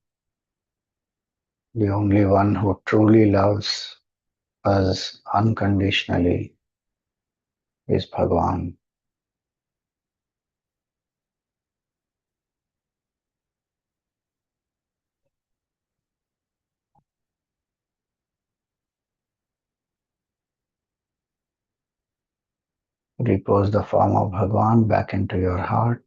the only one who truly loves us unconditionally is Bhagwan. Repose the form of Bhagwan back into your heart.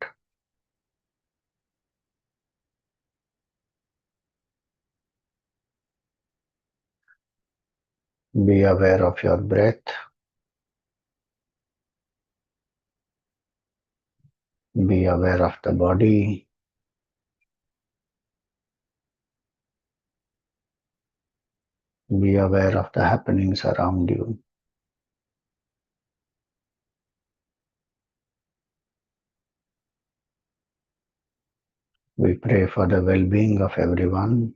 Be aware of your breath. Be aware of the body. Be aware of the happenings around you. We pray for the well-being of everyone.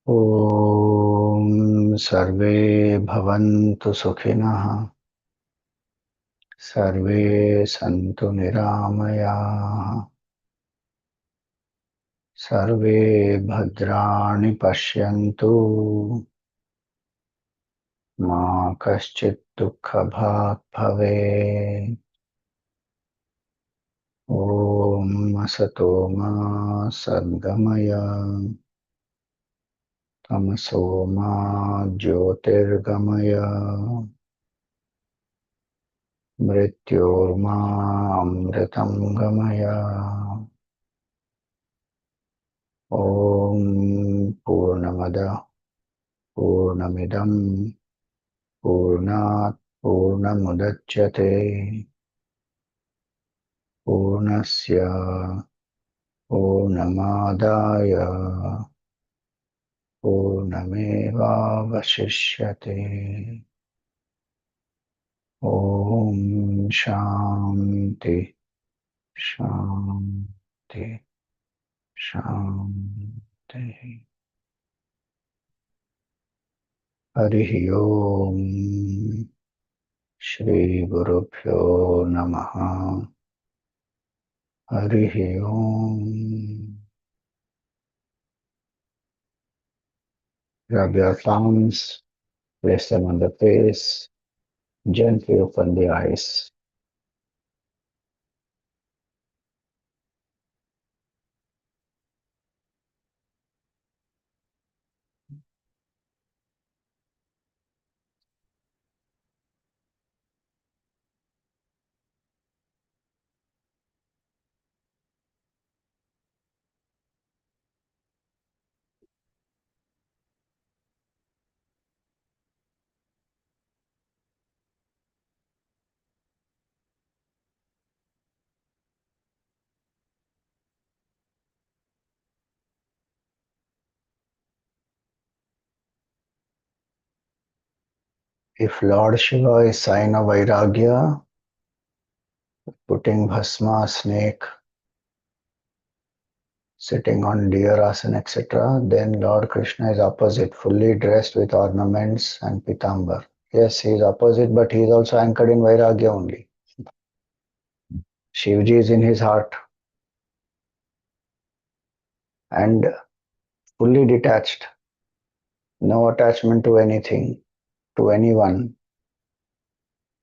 Om Sarve Bhavantu Sukhinah. Sarve Santu Niramayah. Sarve Bhadrani Pashyantu. Ma Kaschit Dukkha Bhag Bhave. Om Asato Ma Sadgamaya. Tamaso Ma Jyotirgamaya. Mrityorma Amritam Gamaya. Om Purnamada Purnamidam Purnat Purnamudachyate Purnasya Purnamadaya Purnameva Vasishyate. Om Shanti Shanti Shanti. Harihi Om. Shri Gurubhyo Namaha. Harihi Om. Grab your palms, place them on the face, gently open the eyes. If Lord Shiva is sign of Vairagya, putting bhasma, snake, sitting on deer asana, etc., then Lord Krishna is opposite, fully dressed with ornaments and pitambar. Yes, he is opposite, but he is also anchored in Vairagya only. Shivji is in his heart and fully detached, no attachment to anything, to anyone.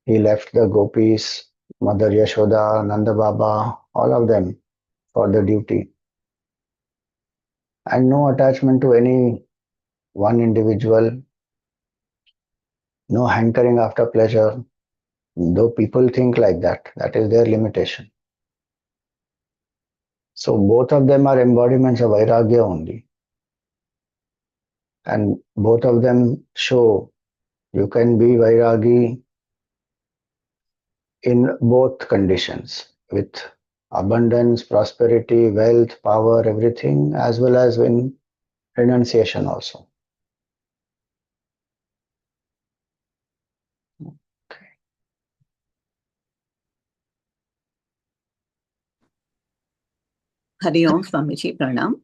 He left the gopis, Mother Yashoda, Nanda Baba, all of them for the duty. And no attachment to any one individual, no hankering after pleasure. Though people think like that, that is their limitation. So both of them are embodiments of Vairagya only. And both of them show you can be Vairagi in both conditions, with abundance, prosperity, wealth, power, everything, as well as in renunciation also. Hari Om, Swamiji, Pranam.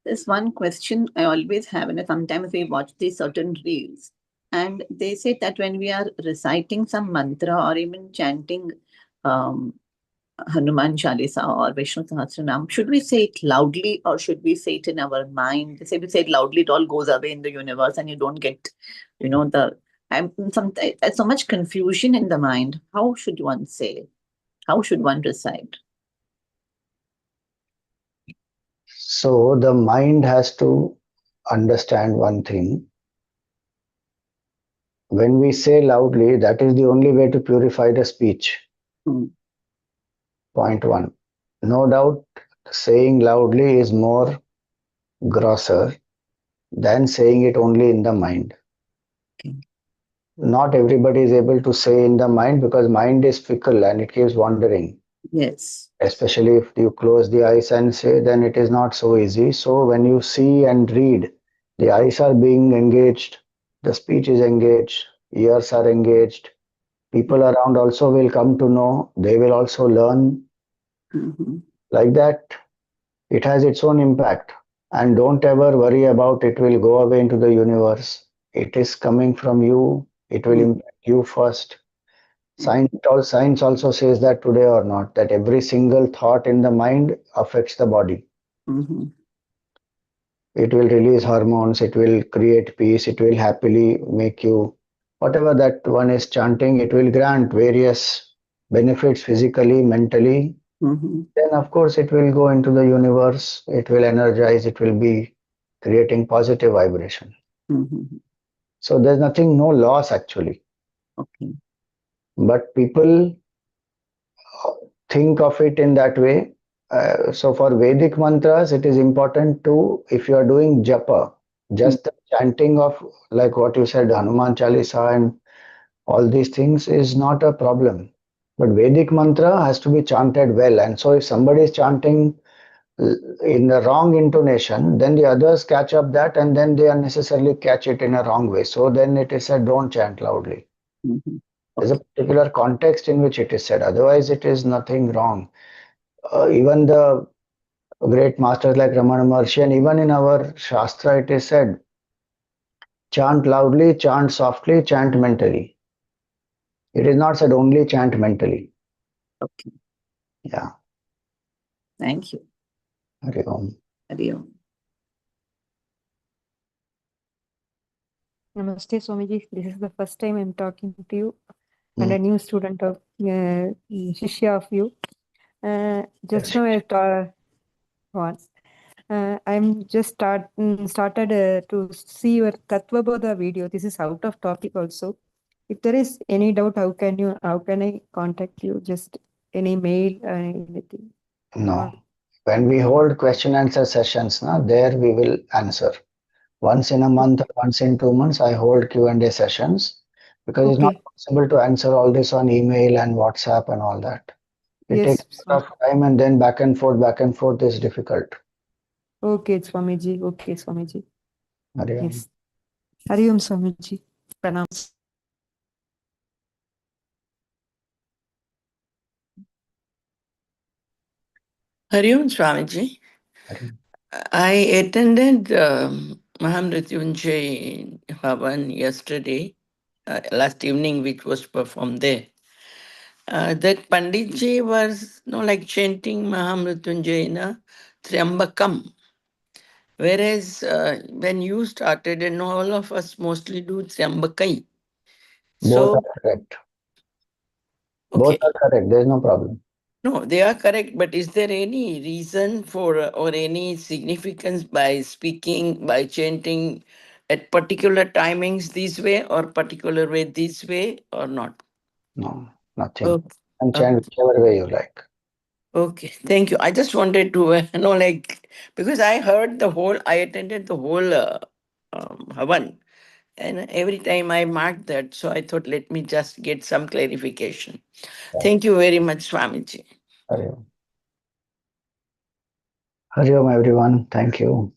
There's one question I always have, and sometimes we watch these certain reels, and they say that when we are reciting some mantra or even chanting um, Hanuman Chalisa or Vishnu Sahasranam, should we say it loudly or should we say it in our mind? They say we say it loudly, it all goes away in the universe and you don't get, the. There's so much confusion in the mind. How should one say? How should one recite? So the mind has to understand one thing. When we say loudly, that is the only way to purify the speech. Point one. No doubt, saying loudly is more grosser than saying it only in the mind. Okay. Not everybody is able to say in the mind because mind is fickle and it keeps wandering. Yes. Especially if you close the eyes and say, then it is not so easy. So when you see and read, the eyes are being engaged, the speech is engaged, ears are engaged. People around also will come to know, they will also learn. Like that, it has its own impact. And don't ever worry about it will go away into the universe. It is coming from you, it will impact you first. Science also says that today or not, that every single thought in the mind affects the body. It will release hormones, it will create peace, it will happily make you, whatever that one is chanting, it will grant various benefits physically, mentally. Then, of course, it will go into the universe, it will energize, it will be creating positive vibration. So, there's nothing, no loss actually. Okay. But people think of it in that way. So for Vedic mantras, it is important to, if you are doing japa, just the chanting of, like what you said, Hanuman Chalisa and all these things is not a problem. But Vedic mantra has to be chanted well. And so if somebody is chanting in the wrong intonation, then the others catch up that and then they unnecessarily catch it in a wrong way. So then it is said, don't chant loudly. There's a particular context in which it is said. Otherwise, it is nothing wrong. Even the great masters like Ramana Maharshi, and even in our Shastra, it is said, chant loudly, chant softly, chant mentally. It is not said only chant mentally. Okay. Yeah. Thank you. Hari Om. Hari Om. Namaste, Swamiji. This is the first time I'm talking to you and a new student of Shishya of you. Just now I taught once. I'm just started to see your Tattvabodha video. This is out of topic also. If there is any doubt, how can I contact you? Just any mail or anything? No. When we hold question answer sessions, there we will answer. Once in a month or once in 2 months, I hold Q&A sessions because it's not possible to answer all this on email and WhatsApp and all that. It takes a lot of time and then back and forth is difficult. Okay, Swamiji. Okay, Swamiji. Hari Om. Yes. Hari Om, Swamiji. Pranam. Hari Om, Swamiji. I attended Mahamrityunjay Havan yesterday, last evening, which was performed there. That Panditji was like chanting Mahamrityunjayana Triambakam. Whereas when you started, and all of us mostly do Triambakai. Both are correct. Both are correct. There is no problem. No, they are correct. But is there any reason for or any significance by speaking, by chanting at particular timings this way or particular way this way or not? No, nothing. And chant whichever way you like. Okay, thank you. I just wanted to because I attended the whole Havan, and every time I marked that, so I thought let me just get some clarification. Thank you very much, Swamiji. Hari Om. Hari Om, everyone. Thank you.